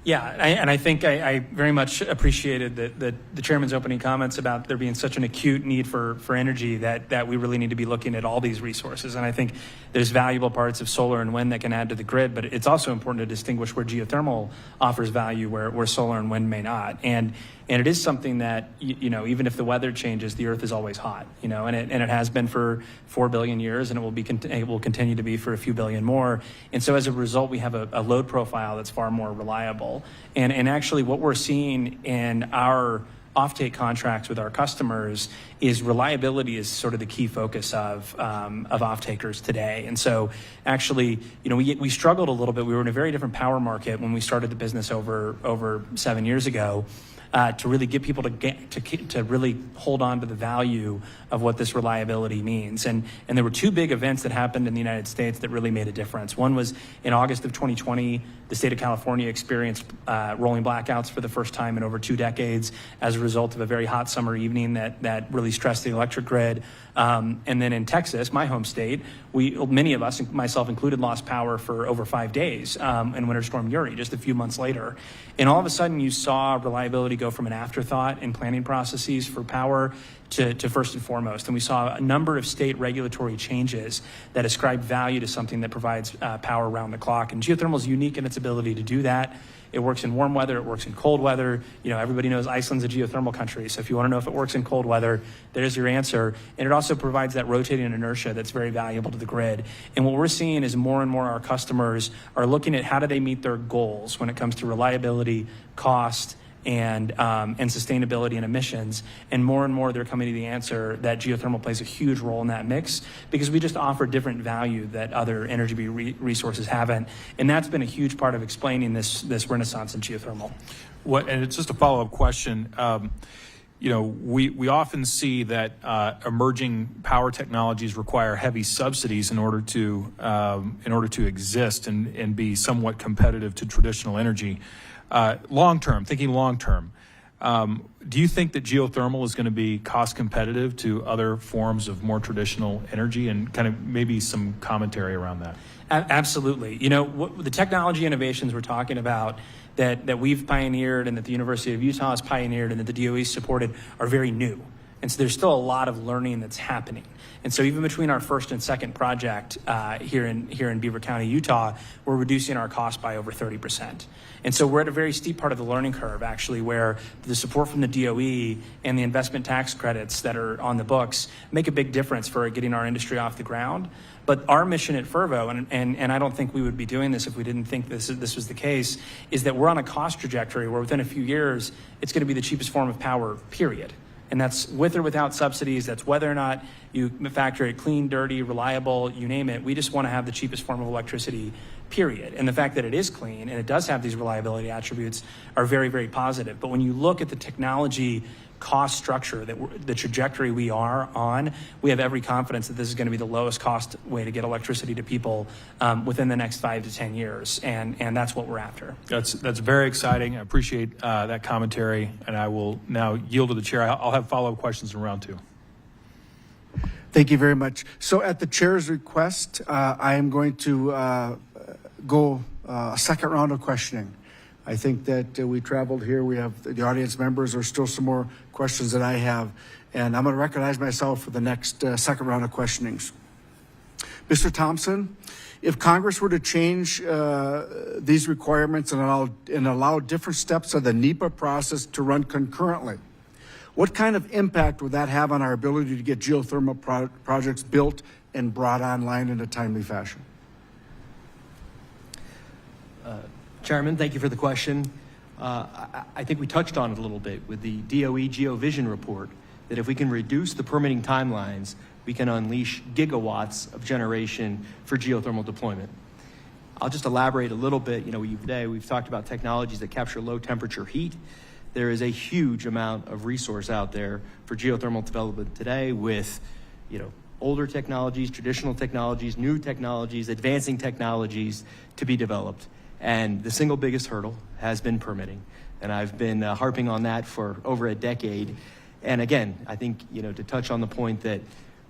Yeah, and I think I very much appreciated the chairman's opening comments about there being such an acute need for energy that we really need to be looking at all these resources. And I think there's valuable parts of solar and wind that can add to the grid, but it's also important to distinguish where geothermal offers value where solar and wind may not. And it is something that, even if the weather changes, the earth is always hot, and it has been for 4 billion years, and it will continue to be for a few billion more. And so as a result, we have a load profile that's far more reliable. And actually what we're seeing in our offtake contracts with our customers is reliability is sort of the key focus of off-takers today. And so actually, we struggled a little bit. We were in a very different power market when we started the business over 7 years ago. To really get people to really hold on to the value of what this reliability means. And there were two big events that happened in the United States that really made a difference. One was in August of 2020, the state of California experienced rolling blackouts for the first time in over 2 decades as a result of a very hot summer evening that really stressed the electric grid. And then in Texas, my home state, many of us, myself included, lost power for over 5 days in Winter Storm Uri just a few months later. And all of a sudden you saw reliability to go from an afterthought in planning processes for power to first and foremost. And we saw a number of state regulatory changes that ascribe value to something that provides power around the clock. And geothermal is unique in its ability to do that. It works in warm weather, it works in cold weather. You know, everybody knows Iceland's a geothermal country, so if you want to know if it works in cold weather, there's your answer. And it also provides that rotating inertia that's very valuable to the grid. And what we're seeing is more and more our customers are looking at how do they meet their goals when it comes to reliability, cost, and sustainability and emissions. And more they're coming to the answer that geothermal plays a huge role in that mix, because we just offer different value that other energy resources haven't. And that's been a huge part of explaining this renaissance in geothermal. And it's just a follow-up question. You know, we often see that emerging power technologies require heavy subsidies in order to exist and be somewhat competitive to traditional energy. Thinking long term, do you think that geothermal is going to be cost competitive to other forms of more traditional energy, and kind of maybe some commentary around that? Absolutely. You know, the technology innovations we're talking about that we've pioneered and that the University of Utah has pioneered and that the DOE supported are very new. And so there's still a lot of learning that's happening. And so even between our first and second project here in Beaver County, Utah, we're reducing our cost by over 30%. And so we're at a very steep part of the learning curve, actually, where the support from the DOE and the investment tax credits that are on the books make a big difference for getting our industry off the ground. But our mission at Fervo, and I don't think we would be doing this if we didn't think this was the case, is that we're on a cost trajectory where within a few years, it's going to be the cheapest form of power, period. And that's with or without subsidies. That's whether or not you factor it clean, dirty, reliable, you name it. We just want to have the cheapest form of electricity, period. And the fact that it is clean and it does have these reliability attributes are very, very positive. But when you look at the technology cost structure, the trajectory we are on, we have every confidence that this is going to be the lowest cost way to get electricity to people within the next 5 to 10 years. And that's what we're after. That's very exciting. I appreciate that commentary, and I will now yield to the chair. I'll have follow-up questions in round 2. Thank you very much. So at the chair's request, I am going to go a second round of questioning. I think that we traveled here. We have the audience members. There's still some more questions that I have, and I'm going to recognize myself for the next second round of questionings. Mr. Thompson, if Congress were to change these requirements and allow different steps of the NEPA process to run concurrently, what kind of impact would that have on our ability to get geothermal projects built and brought online in a timely fashion? Chairman, thank you for the question. I think we touched on it a little bit with the DOE GeoVision report, that if we can reduce the permitting timelines, we can unleash gigawatts of generation for geothermal deployment. I'll just elaborate a little bit. You know, today we've talked about technologies that capture low temperature heat. There is a huge amount of resource out there for geothermal development today with, you know, older technologies, traditional technologies, new technologies, advancing technologies to be developed. And the single biggest hurdle has been permitting. And I've been harping on that for over a decade. And again, I think, you know, to touch on the point that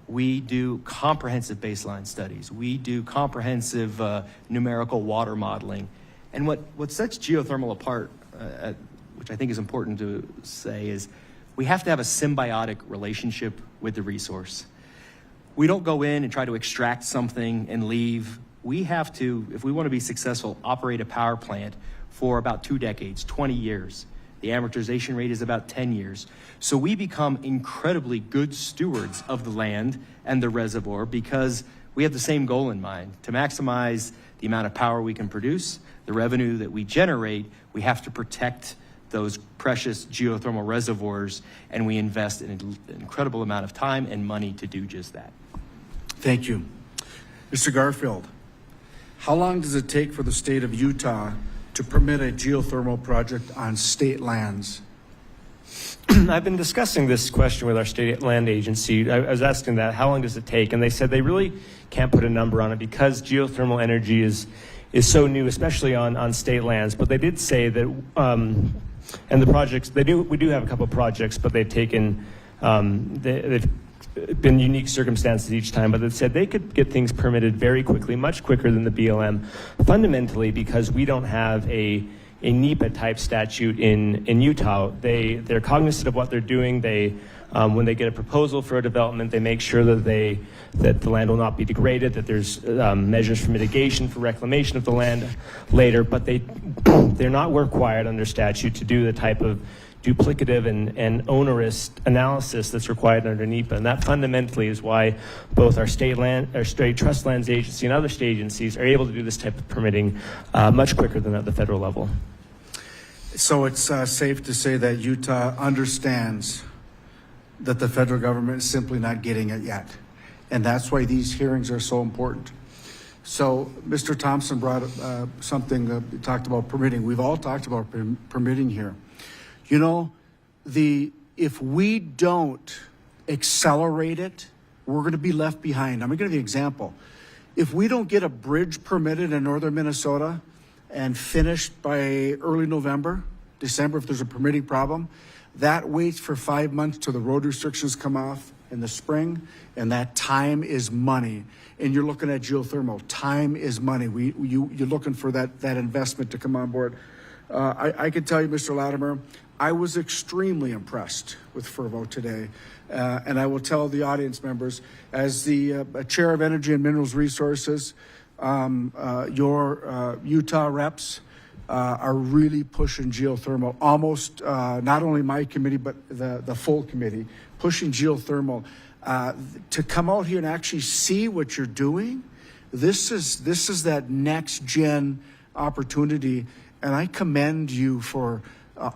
we do comprehensive baseline studies. We do comprehensive numerical water modeling. And what sets geothermal apart, which I think is important to say, is we have to have a symbiotic relationship with the resource. We don't go in and try to extract something and leave. We have to, if we want to be successful, operate a power plant for about 2 decades, 20 years. The amortization rate is about 10 years. So we become incredibly good stewards of the land and the reservoir because we have the same goal in mind, to maximize the amount of power we can produce, the revenue that we generate. We have to protect those precious geothermal reservoirs, and we invest in an incredible amount of time and money to do just that. Thank you. Mr. Garfield, how long does it take for the state of Utah to permit a geothermal project on state lands? I've been discussing this question with our state land agency. I was asking that, how long does it take? And they said they really can't put a number on it because geothermal energy is so new, especially on state lands. But they did say that, and the projects, we do have a couple of projects, but they've taken, they've been unique circumstances each time, but it said they could get things permitted very quickly, much quicker than the BLM, fundamentally because we don't have a a NEPA type statute in Utah. They're cognizant of what they're doing. When they get a proposal for a development, they make sure that the land will not be degraded, that there's measures for mitigation for reclamation of the land later, but they're not required under statute to do the type of duplicative and onerous analysis that's required under NEPA. And that fundamentally is why both our state trust lands agency and other state agencies are able to do this type of permitting much quicker than at the federal level. So it's safe to say that Utah understands that the federal government is simply not getting it yet. And that's why these hearings are so important. So Mr. Thompson brought something, talked about permitting. We've all talked about permitting here. You know, if we don't accelerate it, we're going to be left behind. I'm going to give you an example. If we don't get a bridge permitted in northern Minnesota and finished by early November, December, if there's a permitting problem, that waits for 5 months till the road restrictions come off in the spring, and that time is money. And you're looking at geothermal. Time is money. You're looking for that investment to come on board. I can tell you, Mr. Latimer, I was extremely impressed with Fervo today. And I will tell the audience members, as the Chair of Energy and Minerals Resources, your Utah reps are really pushing geothermal, almost not only my committee, but the full committee, pushing geothermal. To come out here and actually see what you're doing, this is that next gen opportunity, and I commend you for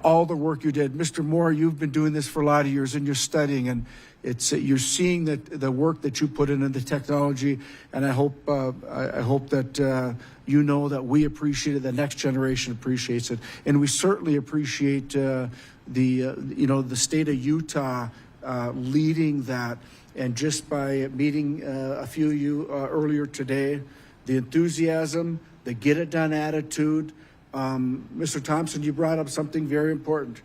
all the work you did. Mr. Moore, you've been doing this for a lot of years, and you're studying, and you're seeing the work that you put into the technology, and I hope that you know that we appreciate it, the next generation appreciates it, and we certainly appreciate the state of Utah leading that. And just by meeting a few of you earlier today, the enthusiasm, the get it done attitude. Mr. Thompson, you brought up something very important.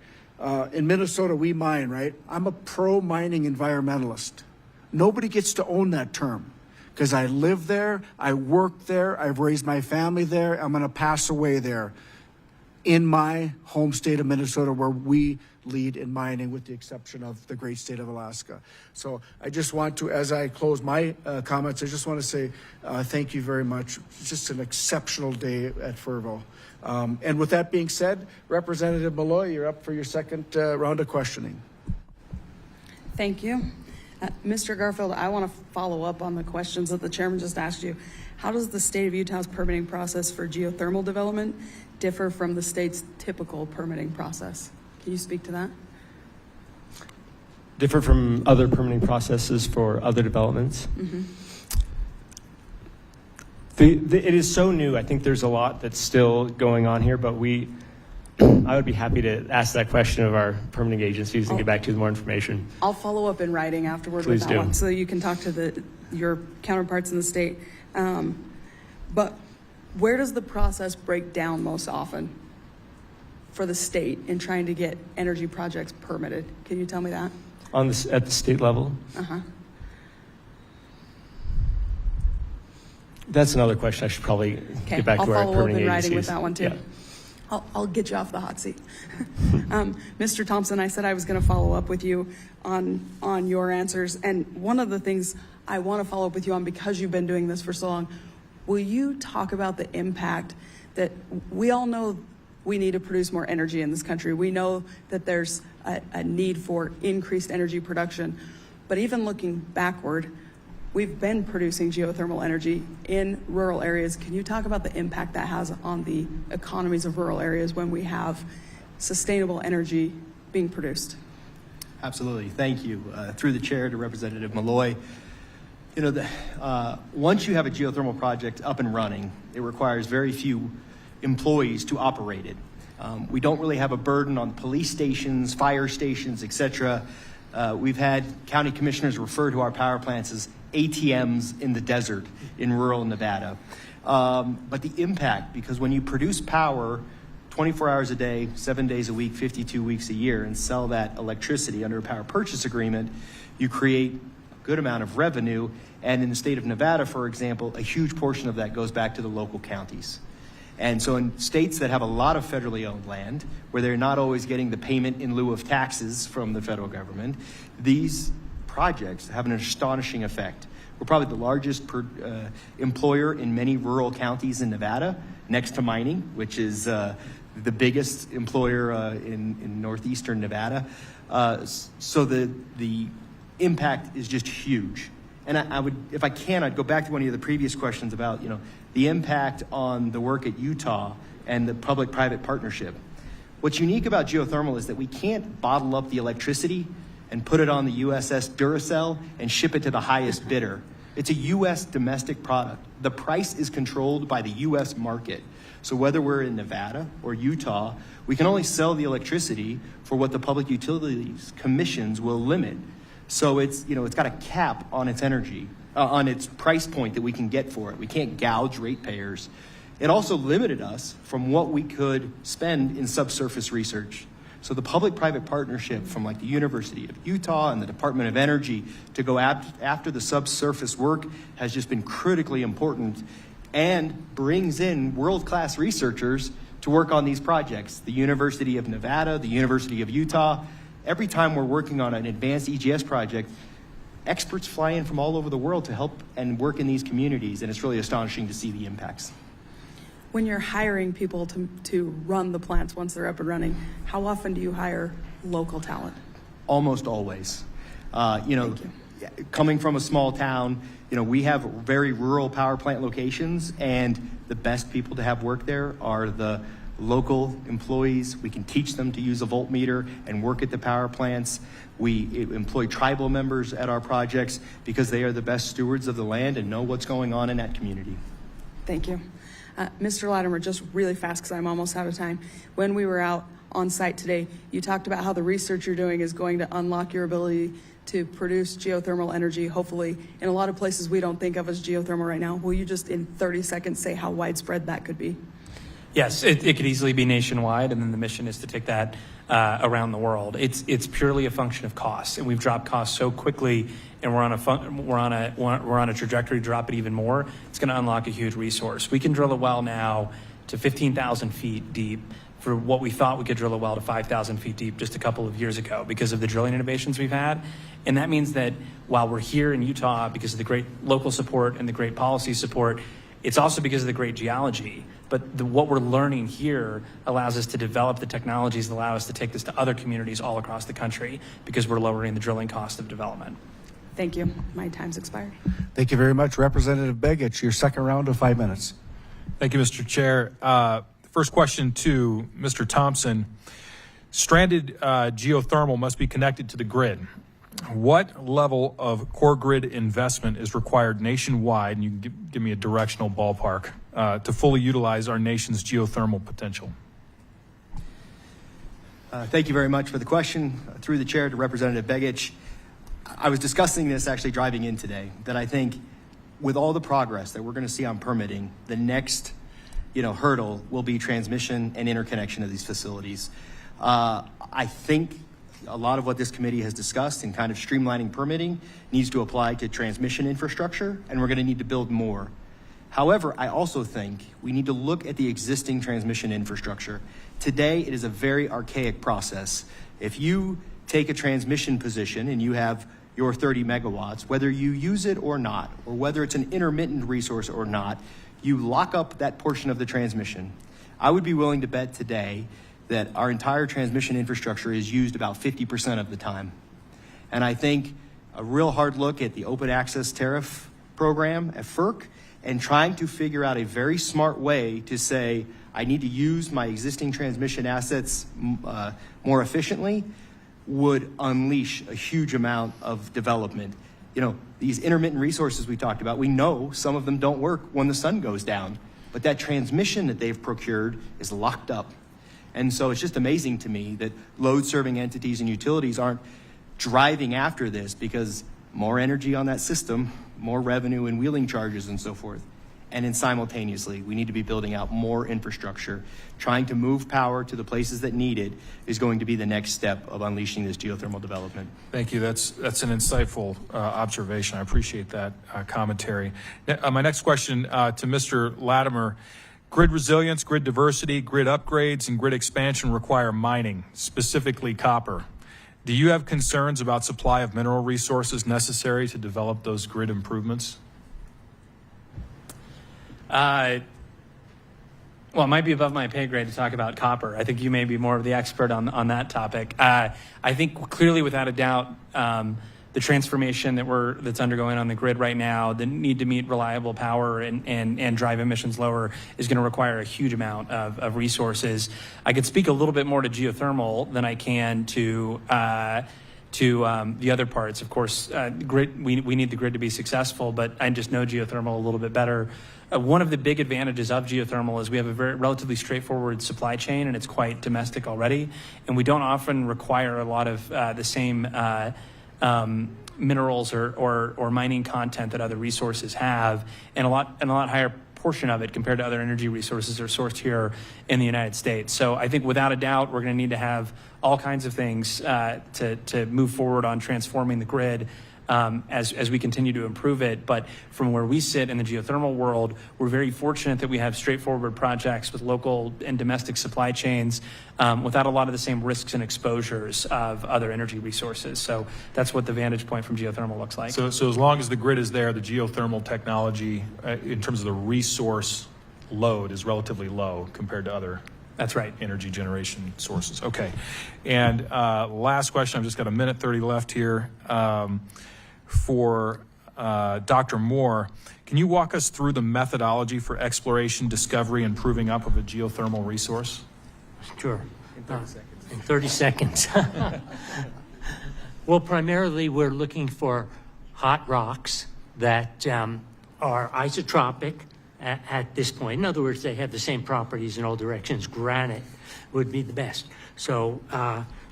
In Minnesota, we mine, right? I'm a pro-mining environmentalist. Nobody gets to own that term because I live there, I work there, I've raised my family there, I'm going to pass away there in my home state of Minnesota, where we lead in mining with the exception of the great state of Alaska. So I just want to, as I close my comments, I just want to say thank you very much. It's just an exceptional day at Fervo. And with that being said, Representative Malloy, you're up for your second round of questioning. Thank you. Mr. Garfield, I want to follow up on the questions that the chairman just asked you. How does the state of Utah's permitting process for geothermal development differ from the state's typical permitting process? Can you speak to that? Different from other permitting processes for other developments? Mm-hmm. It is so new. I think there's a lot that's still going on here, but I would be happy to ask that question of our permitting agencies and get back to you with more information. I'll follow up in writing afterward Please with that do. one, so you can talk to your counterparts in the state. But where does the process break down most often for the state in trying to get energy projects permitted? Can you tell me that? At the state level? Uh-huh. That's another question I should probably get back to our permitting agencies. I'll follow up in writing with that one too. Yeah. I'll get you off the hot seat. Mr. Thompson, I said I was going to follow up with you on your answers. And one of the things I want to follow up with you on, because you've been doing this for so long, will you talk about the impact that we all know we need to produce more energy in this country? We know that there's a need for increased energy production. But even looking backward, we've been producing geothermal energy in rural areas. Can you talk about the impact that has on the economies of rural areas when we have sustainable energy being produced? Absolutely. Thank you. Through the chair to Representative Malloy. You know, once you have a geothermal project up and running, it requires very few employees to operate it. We don't really have a burden on police stations, fire stations, etc. We've had county commissioners refer to our power plants as ATMs in the desert in rural Nevada. But the impact, because when you produce power 24 hours a day, 7 days a week, 52 weeks a year, and sell that electricity under a power purchase agreement, you create a good amount of revenue. And in the state of Nevada, for example, a huge portion of that goes back to the local counties. And so in states that have a lot of federally owned land, where they're not always getting the payment in lieu of taxes from the federal government, these projects have an astonishing effect. We're probably the largest employer in many rural counties in Nevada, next to mining, which is the biggest employer in northeastern Nevada. So the impact is just huge. And I would, if I can, I'd go back to one of the previous questions about, the impact on the work at Utah and the public-private partnership. What's unique about geothermal is that we can't bottle up the electricity and put it on the USS Duracell and ship it to the highest bidder. It's a U.S. domestic product. The price is controlled by the U.S. market. So whether we're in Nevada or Utah, we can only sell the electricity for what the Public Utilities Commissions will limit. So it's got a cap on its energy, on its price point that we can get for it. We can't gouge ratepayers. It also limited us from what we could spend in subsurface research. So the public-private partnership from like the University of Utah and the Department of Energy to go after the subsurface work has just been critically important and brings in world-class researchers to work on these projects. The University of Nevada, the University of Utah. Every time we're working on an advanced EGS project, experts fly in from all over the world to help and work in these communities, and it's really astonishing to see the impacts. When you're hiring people to run the plants once they're up and running, how often do you hire local talent? Almost always. Coming from a small town, we have very rural power plant locations, and the best people to have work there are the local employees. We can teach them to use a voltmeter and work at the power plants. We employ tribal members at our projects because they are the best stewards of the land and know what's going on in that community. Thank you. Mr. Latimer, just really fast because I'm almost out of time. When we were out on site today, you talked about how the research you're doing is going to unlock your ability to produce geothermal energy, hopefully, in a lot of places we don't think of as geothermal right now. Will you just in 30 seconds say how widespread that could be? Yes, it could easily be nationwide, and then the mission is to take that around the world. It's purely a function of cost, and we've dropped costs so quickly, and we're on a trajectory to drop it even more. It's going to unlock a huge resource. We can drill a well now to 15,000 feet deep for what we thought we could drill a well to 5,000 feet deep just a couple of years ago because of the drilling innovations we've had. And that means that while we're here in Utah because of the great local support and the great policy support, it's also because of the great geology. But what we're learning here allows us to develop the technologies that allow us to take this to other communities all across the country because we're lowering the drilling cost of development. Thank you. My time's expired. Thank you very much, Representative Begich. Your second round of 5 minutes. Thank you, Mr. Chair. First question to Mr. Thompson. Stranded geothermal must be connected to the grid. What level of core grid investment is required nationwide, and you can give me a directional ballpark, to fully utilize our nation's geothermal potential? Thank you very much for the question. Through the chair to Representative Begich. I was discussing this actually driving in today, that I think with all the progress that we're going to see on permitting, the next hurdle will be transmission and interconnection of these facilities. I think a lot of what this committee has discussed in kind of streamlining permitting needs to apply to transmission infrastructure, and we're going to need to build more. However, I also think we need to look at the existing transmission infrastructure. Today, it is a very archaic process. If you take a transmission position and you have your 30 megawatts, whether you use it or not, or whether it's an intermittent resource or not, you lock up that portion of the transmission. I would be willing to bet today that our entire transmission infrastructure is used about 50% of the time. And I think a real hard look at the open access tariff program at FERC and trying to figure out a very smart way to say, I need to use my existing transmission assets more efficiently would unleash a huge amount of development. These intermittent resources we talked about, we know some of them don't work when the sun goes down, but that transmission that they've procured is locked up. And so it's just amazing to me that load-serving entities and utilities aren't driving after this because more energy on that system, more revenue and wheeling charges and so forth. And then simultaneously, we need to be building out more infrastructure. Trying to move power to the places that need it is going to be the next step of unleashing this geothermal development. Thank you. That's an insightful observation. I appreciate that commentary. My next question to Mr. Latimer. Grid resilience, grid diversity, grid upgrades, and grid expansion require mining, specifically copper. Do you have concerns about supply of mineral resources necessary to develop those grid improvements? Well, it might be above my pay grade to talk about copper. I think you may be more of the expert on that topic. I think clearly, without a doubt, the transformation that's undergoing on the grid right now, the need to meet reliable power and drive emissions lower is going to require a huge amount of resources. I could speak a little bit more to geothermal than I can to the other parts. Of course, grid, we need the grid to be successful, but I just know geothermal a little bit better. One of the big advantages of geothermal is we have a very relatively straightforward supply chain, and it's quite domestic already, and we don't often require a lot of the same minerals or mining content that other resources have, and a lot higher portion of it compared to other energy resources are sourced here in the United States. So I think without a doubt, we're going to need to have all kinds of things to move forward on transforming the grid as we continue to improve it. But from where we sit in the geothermal world, we're very fortunate that we have straightforward projects with local and domestic supply chains without a lot of the same risks and exposures of other energy resources. So that's what the vantage point from geothermal looks like. So as long as the grid is there, the geothermal technology, in terms of the resource load, is relatively low compared to other That's right. energy generation sources. Okay. And last question, I've just got a minute 30 left here. For Dr. Moore, can you walk us through the methodology for exploration, discovery, and proving up of a geothermal resource? Sure. In 30 seconds. Well, primarily we're looking for hot rocks that are isotropic at this point. In other words, they have the same properties in all directions. Granite would be the best. So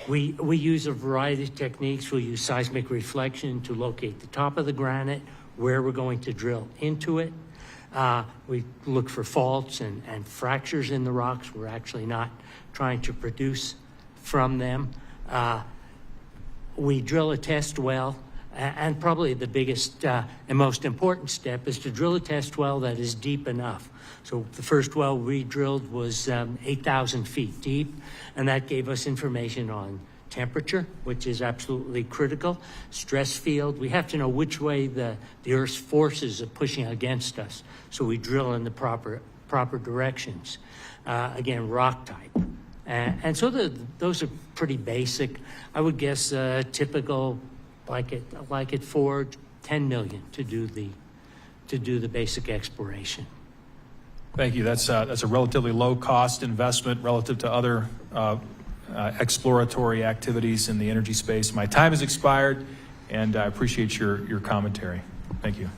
we use a variety of techniques. We'll use seismic reflection to locate the top of the granite, where we're going to drill into it. We look for faults and fractures in the rocks. We're actually not trying to produce from them. We drill a test well, and probably the biggest and most important step is to drill a test well that is deep enough. So the first well we drilled was 8,000 feet deep, and that gave us information on temperature, which is absolutely critical, stress field. We have to know which way the Earth's forces are pushing against us, so we drill in the proper directions. Again, rock type. And so those are pretty basic. I would guess typical, like at Ford, 10 million to do the basic exploration. Thank you. That's a relatively low cost investment relative to other exploratory activities in the energy space. My time has expired, and I appreciate your commentary. Thank you.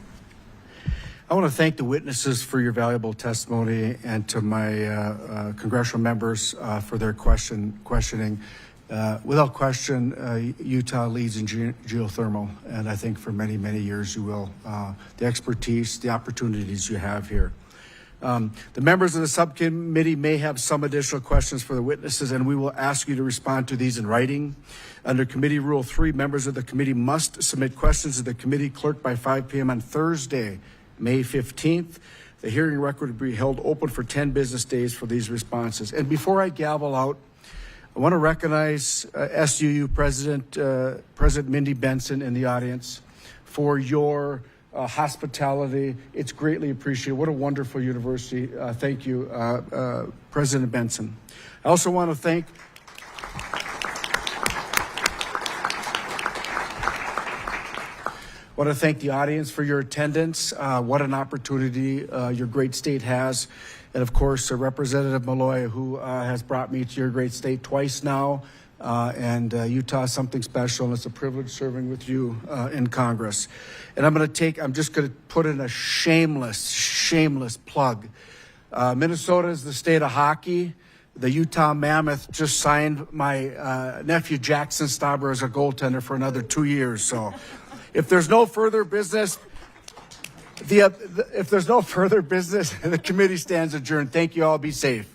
I want to thank the witnesses for your valuable testimony, and to my congressional members for their questioning. Without question, Utah leads in geothermal, and I think for many, many years you will. The expertise, the opportunities you have here. The members of the subcommittee may have some additional questions for the witnesses, and we will ask you to respond to these in writing. Under Committee Rule 3, members of the committee must submit questions to the committee clerk by 5 p.m. on Thursday, May 15th. The hearing record will be held open for 10 business days for these responses. And before I gavel out, I want to recognize SUU President Mindy Benson in the audience for your hospitality. It's greatly appreciated. What a wonderful university. Thank you, President Benson. I also want to thank the audience for your attendance. What an opportunity your great state has. And of course, Representative Malloy, who has brought me to your great state twice now. And Utah is something special, and it's a privilege serving with you in Congress. And I'm just going to put in a shameless plug. Minnesota is the state of hockey. The Utah Mammoth just signed my nephew Jackson Stauber as a goaltender for another 2 years. So if there's no further business, the committee stands adjourned. Thank you all. Be safe.